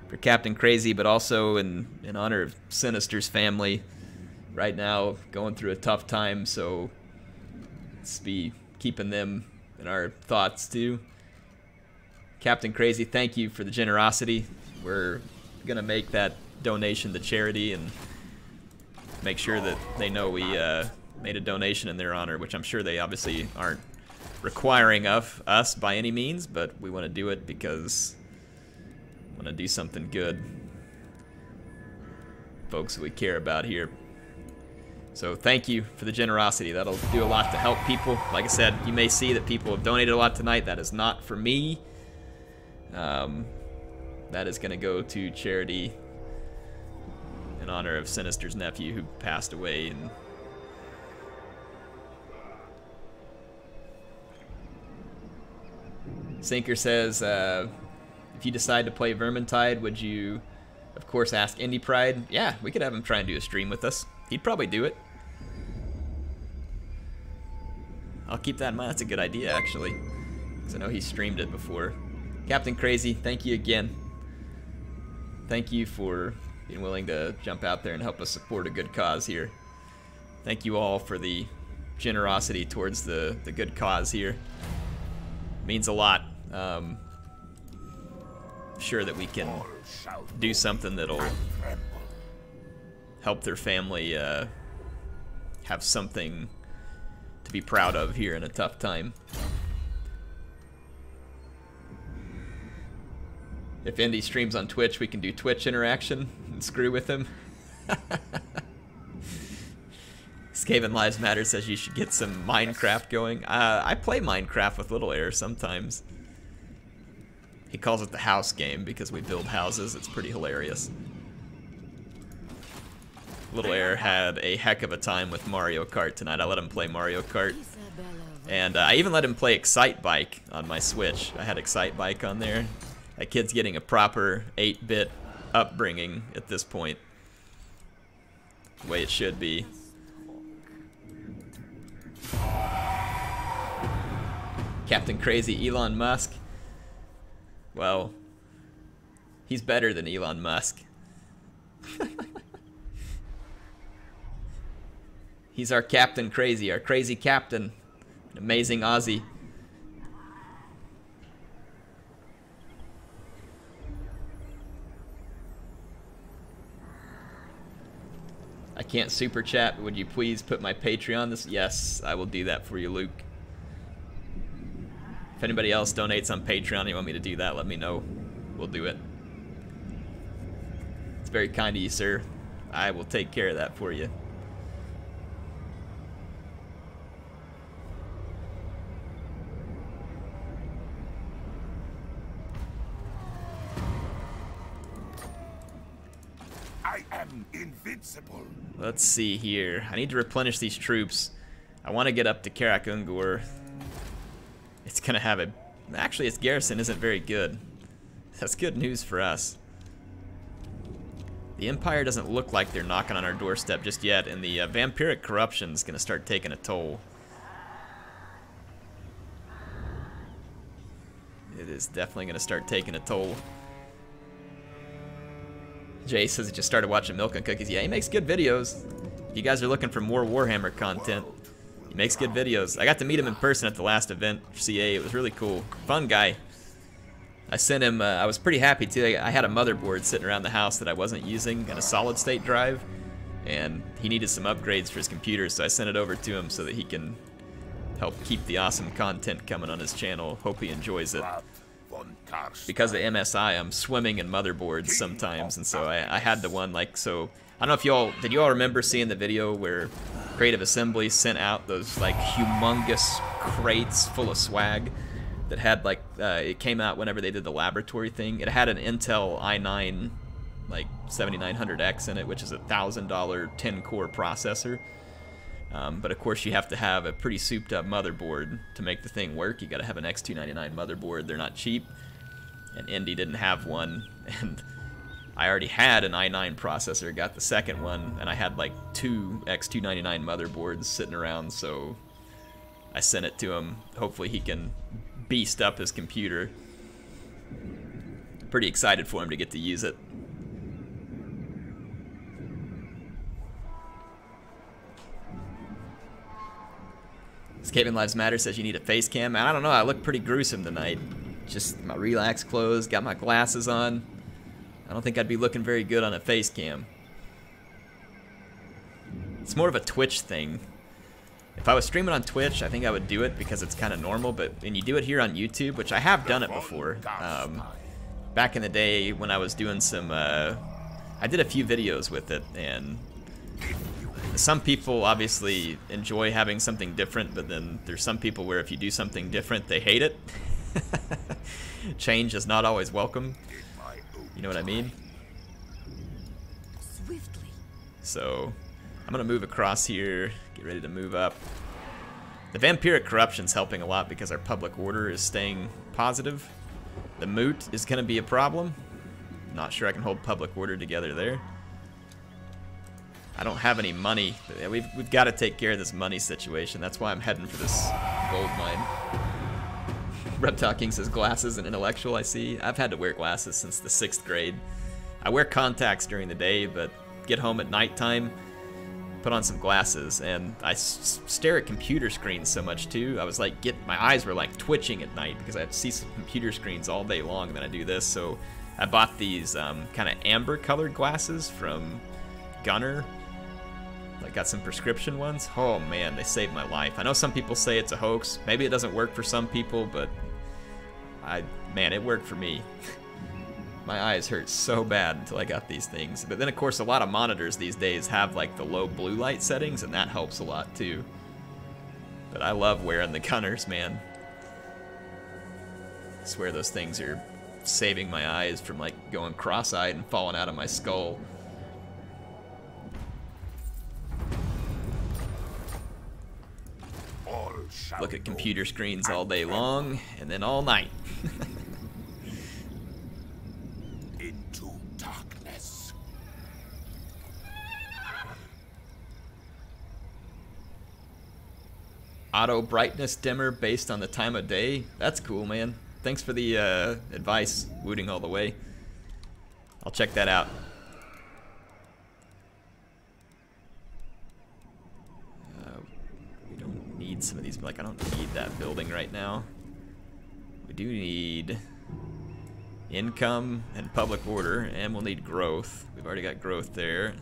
for Captain Crazy, but also in honor of Sinister's family. Right now, going through a tough time, so let's be keeping them in our thoughts too. Captain Crazy, thank you for the generosity. We're gonna make that donation to charity and make sure that they know we made a donation in their honor, which I'm sure they obviously aren't requiring of us by any means, but we want to do it because we want to do something good. Folks that we care about here. So thank you for the generosity. That'll do a lot to help people. Like I said, you may see that people have donated a lot tonight. That is not for me. That is going to go to charity in honor of Sinister's nephew who passed away. And Sinker says, if you decide to play Vermintide, would you, of course, ask Indie Pride? Yeah, we could have him try and do a stream with us. He'd probably do it. I'll keep that in mind. That's a good idea, actually, because I know he streamed it before. Captain Crazy, thank you again. Thank you for being willing to jump out there and help us support a good cause here. Thank you all for the generosity towards the good cause here. It means a lot. Sure that we can do something that'll help their family have something to be proud of here in a tough time. If Indy streams on Twitch, we can do Twitch interaction and screw with him. Skaven Lives Matter says you should get some Minecraft going. I play Minecraft with Little Air sometimes. He calls it the house game because we build houses. It's pretty hilarious. Little Air had a heck of a time with Mario Kart tonight. I let him play Mario Kart. And I even let him play Excite Bike on my Switch. I had Excite Bike on there. That kid's getting a proper 8-bit upbringing at this point. The way it should be. Captain Crazy Elon Musk. Well, he's better than Elon Musk. He's our Captain Crazy, our crazy captain. An amazing Aussie. can't super chat, but would you please put my Patreon this? Yes, I will do that for you, Luke. If anybody else donates on Patreon and you want me to do that, let me know. We'll do it. It's very kind of you, sir. I will take care of that for you. I am invincible. Let's see here. I need to replenish these troops. I want to get up to Karak Ungor. It's gonna have a... Actually, its garrison isn't very good. That's good news for us. The Empire doesn't look like they're knocking on our doorstep just yet, and the vampiric corruption is gonna start taking a toll. It is definitely gonna start taking a toll. Jay says he just started watching Milk and Cookies. Yeah, he makes good videos. If you guys are looking for more Warhammer content, he makes good videos. I got to meet him in person at the last event, CA. It was really cool. Fun guy. I sent him, I was pretty happy too. I had a motherboard sitting around the house that I wasn't using and a solid state drive, and he needed some upgrades for his computer, so I sent it over to him so that he can help keep the awesome content coming on his channel. Hope he enjoys it. Because of MSI, I'm swimming in motherboards sometimes, and so I had the one, like, so I don't know if y'all, did you all remember seeing the video where Creative Assembly sent out those like humongous crates full of swag that had like, it came out whenever they did the laboratory thing. It had an Intel i9 like 7900X in it, which is a $1,000 10-core processor. But of course you have to have a pretty souped up motherboard to make the thing work. You gotta have an X299 motherboard. They're not cheap, and Indy didn't have one, and I already had an i9 processor, got the second one, and I had like 2 X299 motherboards sitting around, so I sent it to him. Hopefully he can beast up his computer. Pretty excited for him to get to use it. Skaven Lives Matter says you need a face cam. I don't know, I look pretty gruesome tonight. Just my relaxed clothes, got my glasses on. I don't think I'd be looking very good on a face cam. It's more of a Twitch thing. If I was streaming on Twitch, I think I would do it because it's kind of normal, but when you do it here on YouTube, which I have done it before, back in the day when I was doing some, I did a few videos with it, and some people obviously enjoy having something different, but then there's some people where if you do something different, they hate it. Change is not always welcome. You know what I mean? Swiftly. So I'm gonna move across here, get ready to move up. The vampiric corruption's helping a lot because our public order is staying positive. The moot is gonna be a problem. Not sure I can hold public order together there. I don't have any money. We've got to take care of this money situation. That's why I'm heading for this gold mine. Reptile King says glasses and intellectual, I see. I've had to wear glasses since the 6th grade. I wear contacts during the day, but get home at nighttime, put on some glasses, and I stare at computer screens so much too. I was like, my eyes were like twitching at night because I see some computer screens all day long, and then I do this. So I bought these kind of amber colored glasses from Gunner. I got some prescription ones. Oh man, they saved my life. I know some people say it's a hoax. Maybe it doesn't work for some people, but man, it worked for me. My eyes hurt so bad until I got these things. But then of course a lot of monitors these days have like the low blue light settings, and that helps a lot too. But I love wearing the Gunners, man. I swear those things are saving my eyes from like going cross-eyed and falling out of my skull. Look at computer screens all day long, and then all night. Into darkness. Auto brightness dimmer based on the time of day. That's cool, man. Thanks for the advice, Wooting all the way. I'll check that out. Need some of these, but like I don't need that building right now. We do need income and public order, and we'll need growth. We've already got growth there.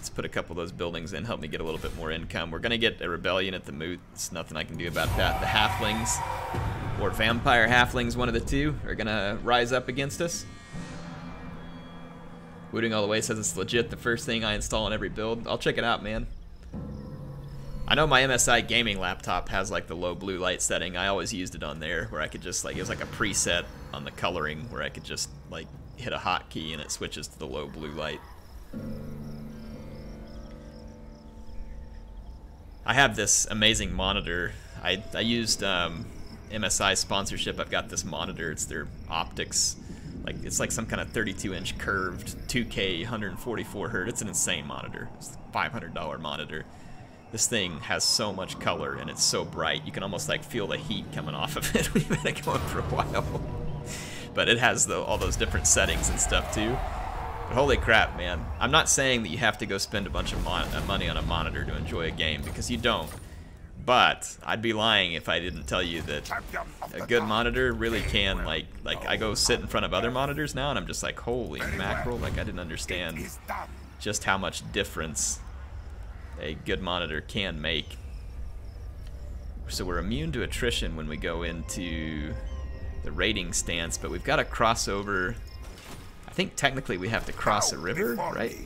Let's put a couple of those buildings in, help me get a little bit more income. We're gonna get a rebellion at the moot. There's nothing I can do about that. The halflings, or vampire halflings, one of the two, are gonna rise up against us. Wooting All the Way says it's legit the first thing I install on every build. I'll check it out, man. I know my MSI gaming laptop has like the low blue light setting. I always used it on there where I could just like, it was like a preset on the coloring where I could just like hit a hotkey and it switches to the low blue light. I have this amazing monitor. I used MSI sponsorship. I've got this monitor. It's their optics. Like, it's like some kind of 32-inch curved 2K 144 Hz. It's an insane monitor. It's a $500 monitor. This thing has so much color and it's so bright. You can almost like feel the heat coming off of it. We've had it going for a while. But it has all those different settings and stuff too. But holy crap, man. I'm not saying that you have to go spend a bunch of money on a monitor to enjoy a game, because you don't. But I'd be lying if I didn't tell you that a good monitor really can, like I go sit in front of other monitors now and I'm just like, holy mackerel, like I didn't understand just how much difference a good monitor can make. So we're immune to attrition when we go into the raiding stance, but we've got to cross over. I think technically we have to cross a river, right?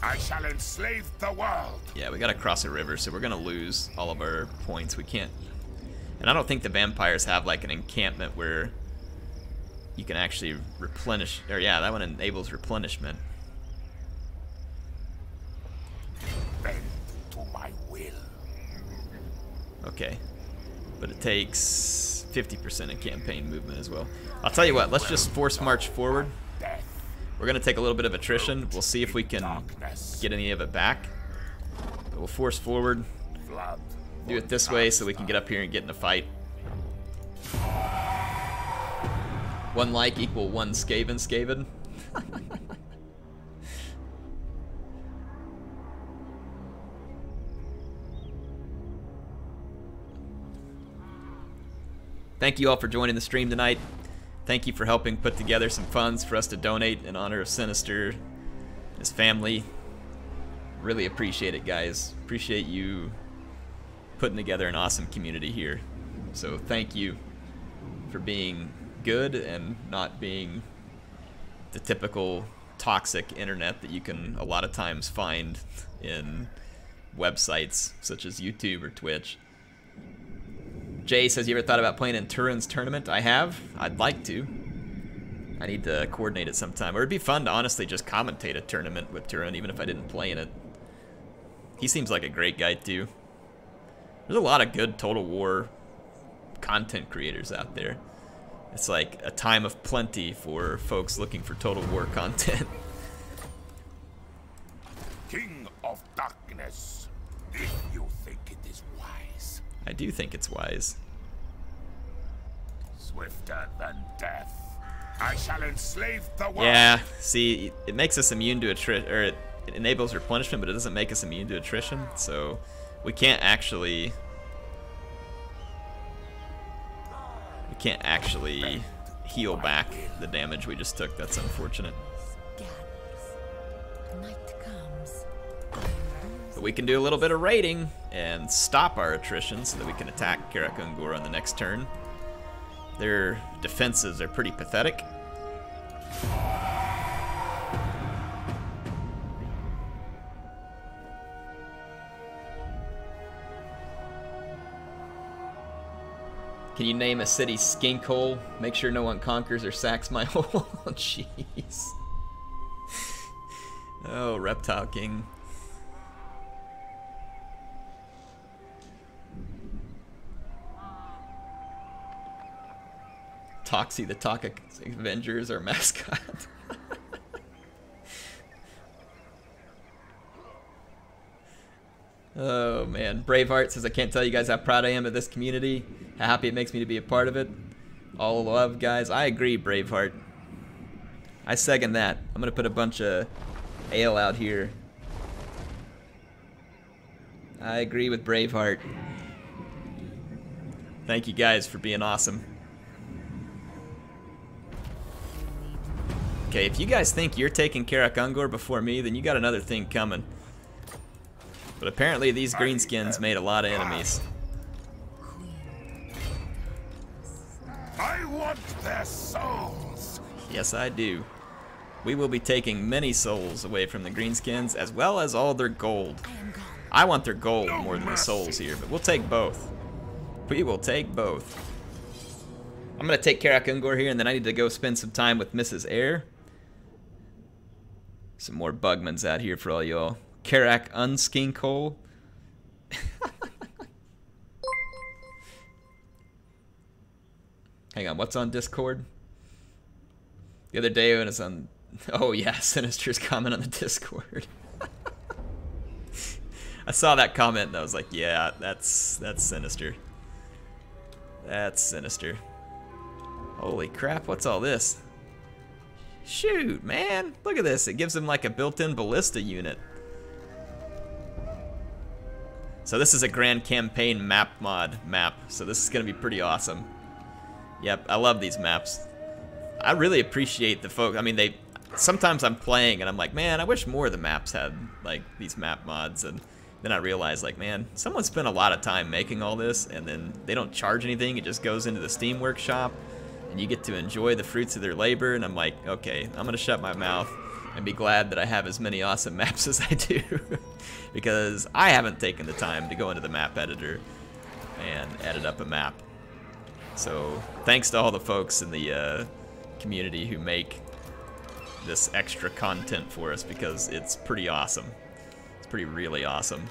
I shall enslave the world. Yeah, we gotta cross a river, so we're gonna lose all of our points. We can't. And I don't think the vampires have like an encampment where you can actually replenish. Or yeah, that one enables replenishment. Bend to my will. Okay. But it takes 50% of campaign movement as well. I'll tell you what, let's just force march forward. We're going to take a little bit of attrition. We'll see if we can get any of it back. But we'll force forward. Do it this way so we can get up here and get in a fight. 1 like equal 1 Skaven. Thank you all for joining the stream tonight. Thank you for helping put together some funds for us to donate in honor of Sinister and his family. Really appreciate it, guys. Appreciate you putting together an awesome community here. So thank you for being good and not being the typical toxic internet that you can a lot of times find in websites such as YouTube or Twitch. Jay says, you ever thought about playing in Turin's tournament? I have. I'd like to. I need to coordinate it sometime. Or it'd be fun to honestly just commentate a tournament with Turin, even if I didn't play in it. He seems like a great guy, too. There's a lot of good Total War content creators out there. It's like a time of plenty for folks looking for Total War content. King of Darkness, if you think it is wise. I do think it's wise. Swifter than death, I shall enslave the world. Yeah, see, it makes us immune to attrition, or it enables replenishment, but it doesn't make us immune to attrition, so we can't actually heal back the damage we just took. That's unfortunate. But we can do a little bit of raiding and stop our attrition so that we can attack Karak and Ungor on the next turn. Their defenses are pretty pathetic. Can you name a city skink hole? Make sure no one conquers or sacks my hole. Jeez. Oh, Reptile King. Toxie the Toxic Avengers, our mascot. Oh man, Braveheart says, I can't tell you guys how proud I am of this community, how happy it makes me to be a part of it. All love, guys. I agree, Braveheart. I second that. I'm gonna put a bunch of ale out here. I agree with Braveheart. Thank you guys for being awesome. Okay, if you guys think you're taking HeirofCarthage before me, then you got another thing coming. But apparently these greenskins made a lot of enemies. I want their souls. Yes, I do. We will be taking many souls away from the greenskins, as well as all their gold. I want their gold more than the souls here, but we'll take both. We will take both. I'm gonna take HeirofCarthage here, and then I need to go spend some time with Mrs. Air. Some more Bugmans out here for all y'all. HeirofCarthage. Hang on, what's on Discord? The other day when it's on... Oh yeah, Sinister's comment on the Discord. I saw that comment and I was like, yeah, that's Sinister. That's Sinister. Holy crap, what's all this? Shoot, man, look at this. It gives him like a built-in ballista unit. So this is a Grand Campaign map mod map, so this is gonna be pretty awesome. Yep, I love these maps. I really appreciate the folks. I mean, sometimes I'm playing and I'm like, man, I wish more of the maps had like these map mods, and then I realize like, man, someone spent a lot of time making all this, and then they don't charge anything. It just goes into the Steam Workshop, and you get to enjoy the fruits of their labor. And I'm like, okay, I'm gonna shut my mouth and be glad that I have as many awesome maps as I do, because I haven't taken the time to go into the map editor and edit up a map. So thanks to all the folks in the community who make this extra content for us, because it's pretty awesome. It's pretty really awesome.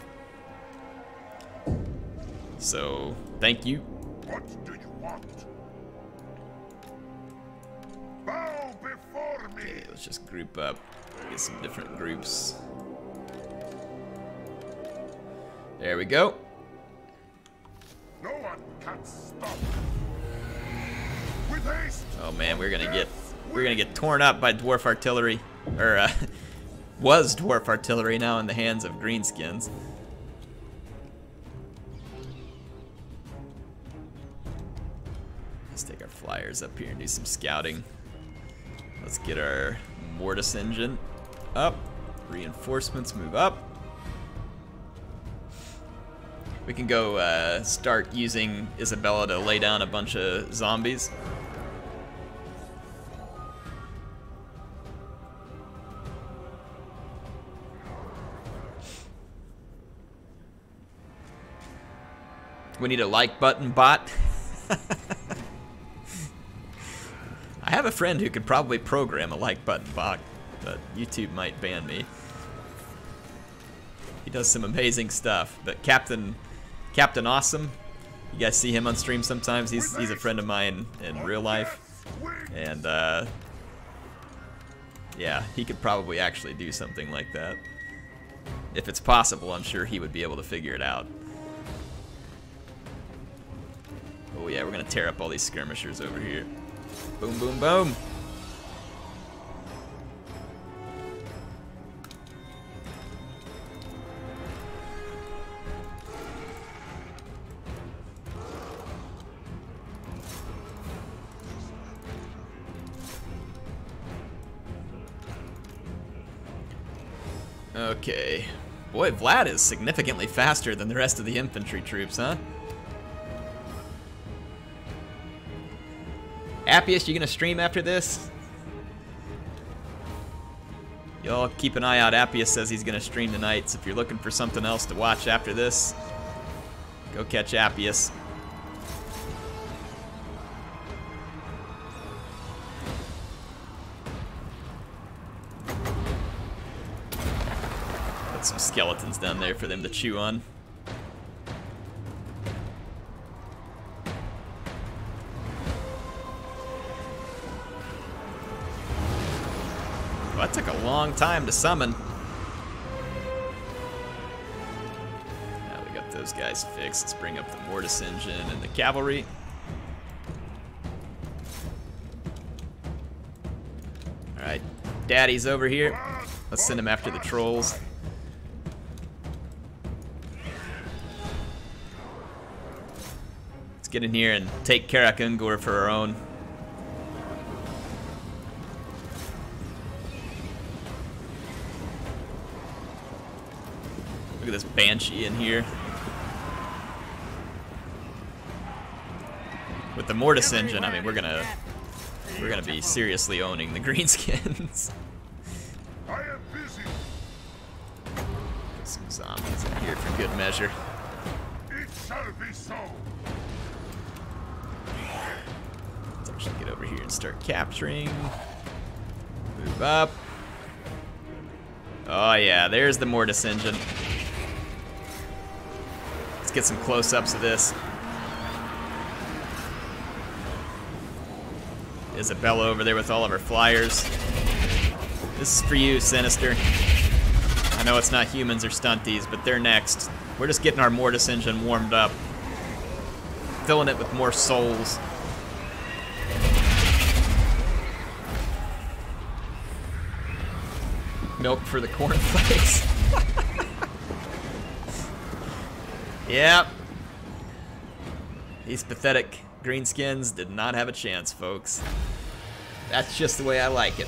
So thank you. What do you want? Bow before me. Okay, let's just group up. Get some different groups. There we go. No one can stop. With haste. Oh man, we're gonna get torn up by dwarf artillery, or was dwarf artillery, now in the hands of greenskins. Let's take our flyers up here and do some scouting. Let's get our mortis engine up. Reinforcements move up. We can go start using Isabella to lay down a bunch of zombies. We need a like button bot. I have a friend who could probably program a like button bot, but YouTube might ban me. He does some amazing stuff. But Captain Awesome, you guys see him on stream sometimes. He's a friend of mine in real life, and yeah, he could probably actually do something like that. If it's possible, I'm sure he would be able to figure it out. Oh yeah, we're gonna tear up all these skirmishers over here. Boom, boom, boom. Okay. Boy, Vlad is significantly faster than the rest of the infantry troops, huh? Appius, you gonna stream after this? Y'all keep an eye out. Appius says he's gonna stream tonight, so if you're looking for something else to watch after this, go catch Appius. Put some skeletons down there for them to chew on. Well, that took a long time to summon. Now we got those guys fixed. Let's bring up the mortis engine and the cavalry. Alright, Daddy's over here. Let's send him after the trolls. Let's get in here and take HeirofCarthage for our own. this Banshee in here. With the Mortis engine, I mean, we're gonna be seriously owning the Greenskins. I am busy. Some zombies in here for good measure. It shall be so. Let's actually get over here and start capturing. Move up. Oh yeah, there's the Mortis engine. Let's get some close-ups of this. Isabella over there with all of her flyers. This is for you, Sinister. I know it's not humans or stunties, but they're next. We're just getting our Mortis engine warmed up. Filling it with more souls. Milk for the cornflakes. Yep. These pathetic Greenskins did not have a chance, folks. That's just the way I like it.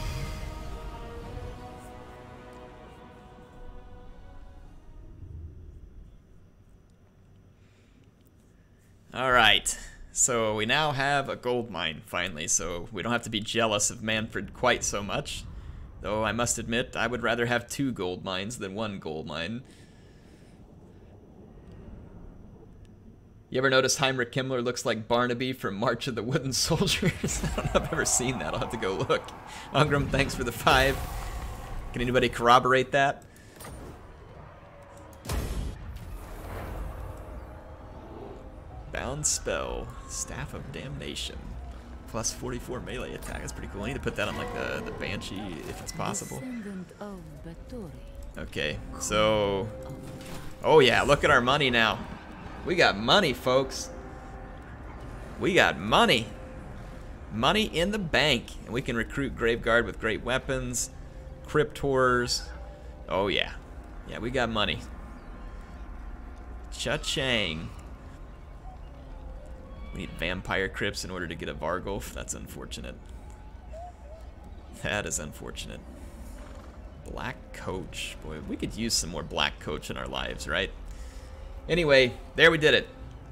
Alright, so we now have a gold mine, finally, so we don't have to be jealous of Manfred quite so much. Though I must admit, I would rather have 2 gold mines than 1 gold mine. You ever notice Heinrich Himmler looks like Barnaby from March of the Wooden Soldiers? I don't know if I've ever seen that. I'll have to go look. Ungram, thanks for the 5. Can anybody corroborate that? Bound spell, Staff of Damnation. Plus 44 melee attack. That's pretty cool. I need to put that on like the Banshee if it's possible. Okay, so... Oh yeah, look at our money now. We got money, folks. We got money. Money in the bank. And we can recruit Graveguard with great weapons. Crypt Horrors. Oh yeah. Yeah, we got money. Cha-chang. We need Vampire Crypts in order to get a Vargulf. That's unfortunate. That is unfortunate. Black Coach. Boy, we could use some more Black Coach in our lives, right? Anyway, there we did it.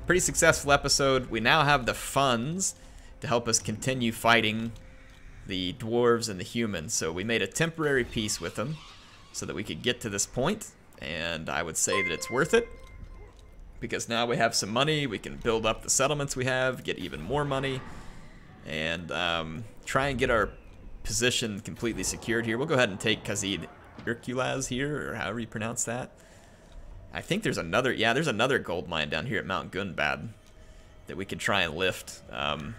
Pretty successful episode. We now have the funds to help us continue fighting the dwarves and the humans. So we made a temporary peace with them so that we could get to this point. And I would say that it's worth it. Because now we have some money, we can build up the settlements we have, get even more money, and try and get our position completely secured here. We'll go ahead and take Khazid Irkulaz here, or however you pronounce that. I think there's another, yeah, there's another gold mine down here at Mount Gunbad that we could try and lift. And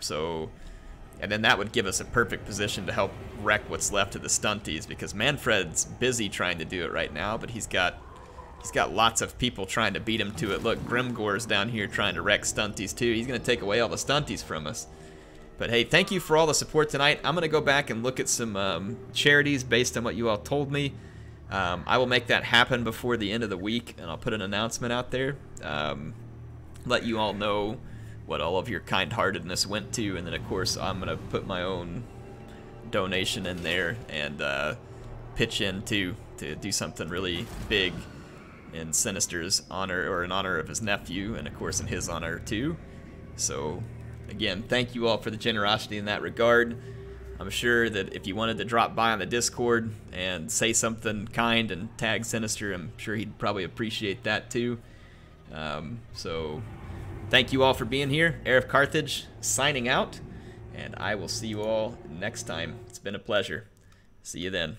then that would give us a perfect position to help wreck what's left of the stunties, because Manfred's busy trying to do it right now, but he's got lots of people trying to beat him to it. Look, Grimgore's down here trying to wreck stunties too. He's going to take away all the stunties from us. But hey, thank you for all the support tonight. I'm going to go back and look at some charities based on what you all told me. I will make that happen before the end of the week, and I'll put an announcement out there. Let you all know what all of your kind-heartedness went to, and then of course I'm going to put my own donation in there and pitch in too to do something really big in Sinister's honor, or in honor of his nephew, and of course in his honor too. So again, thank you all for the generosity in that regard. I'm sure that if you wanted to drop by on the Discord and say something kind and tag Sinister, I'm sure he'd probably appreciate that too. So thank you all for being here. HeirofCarthage signing out, and I will see you all next time. It's been a pleasure. See you then.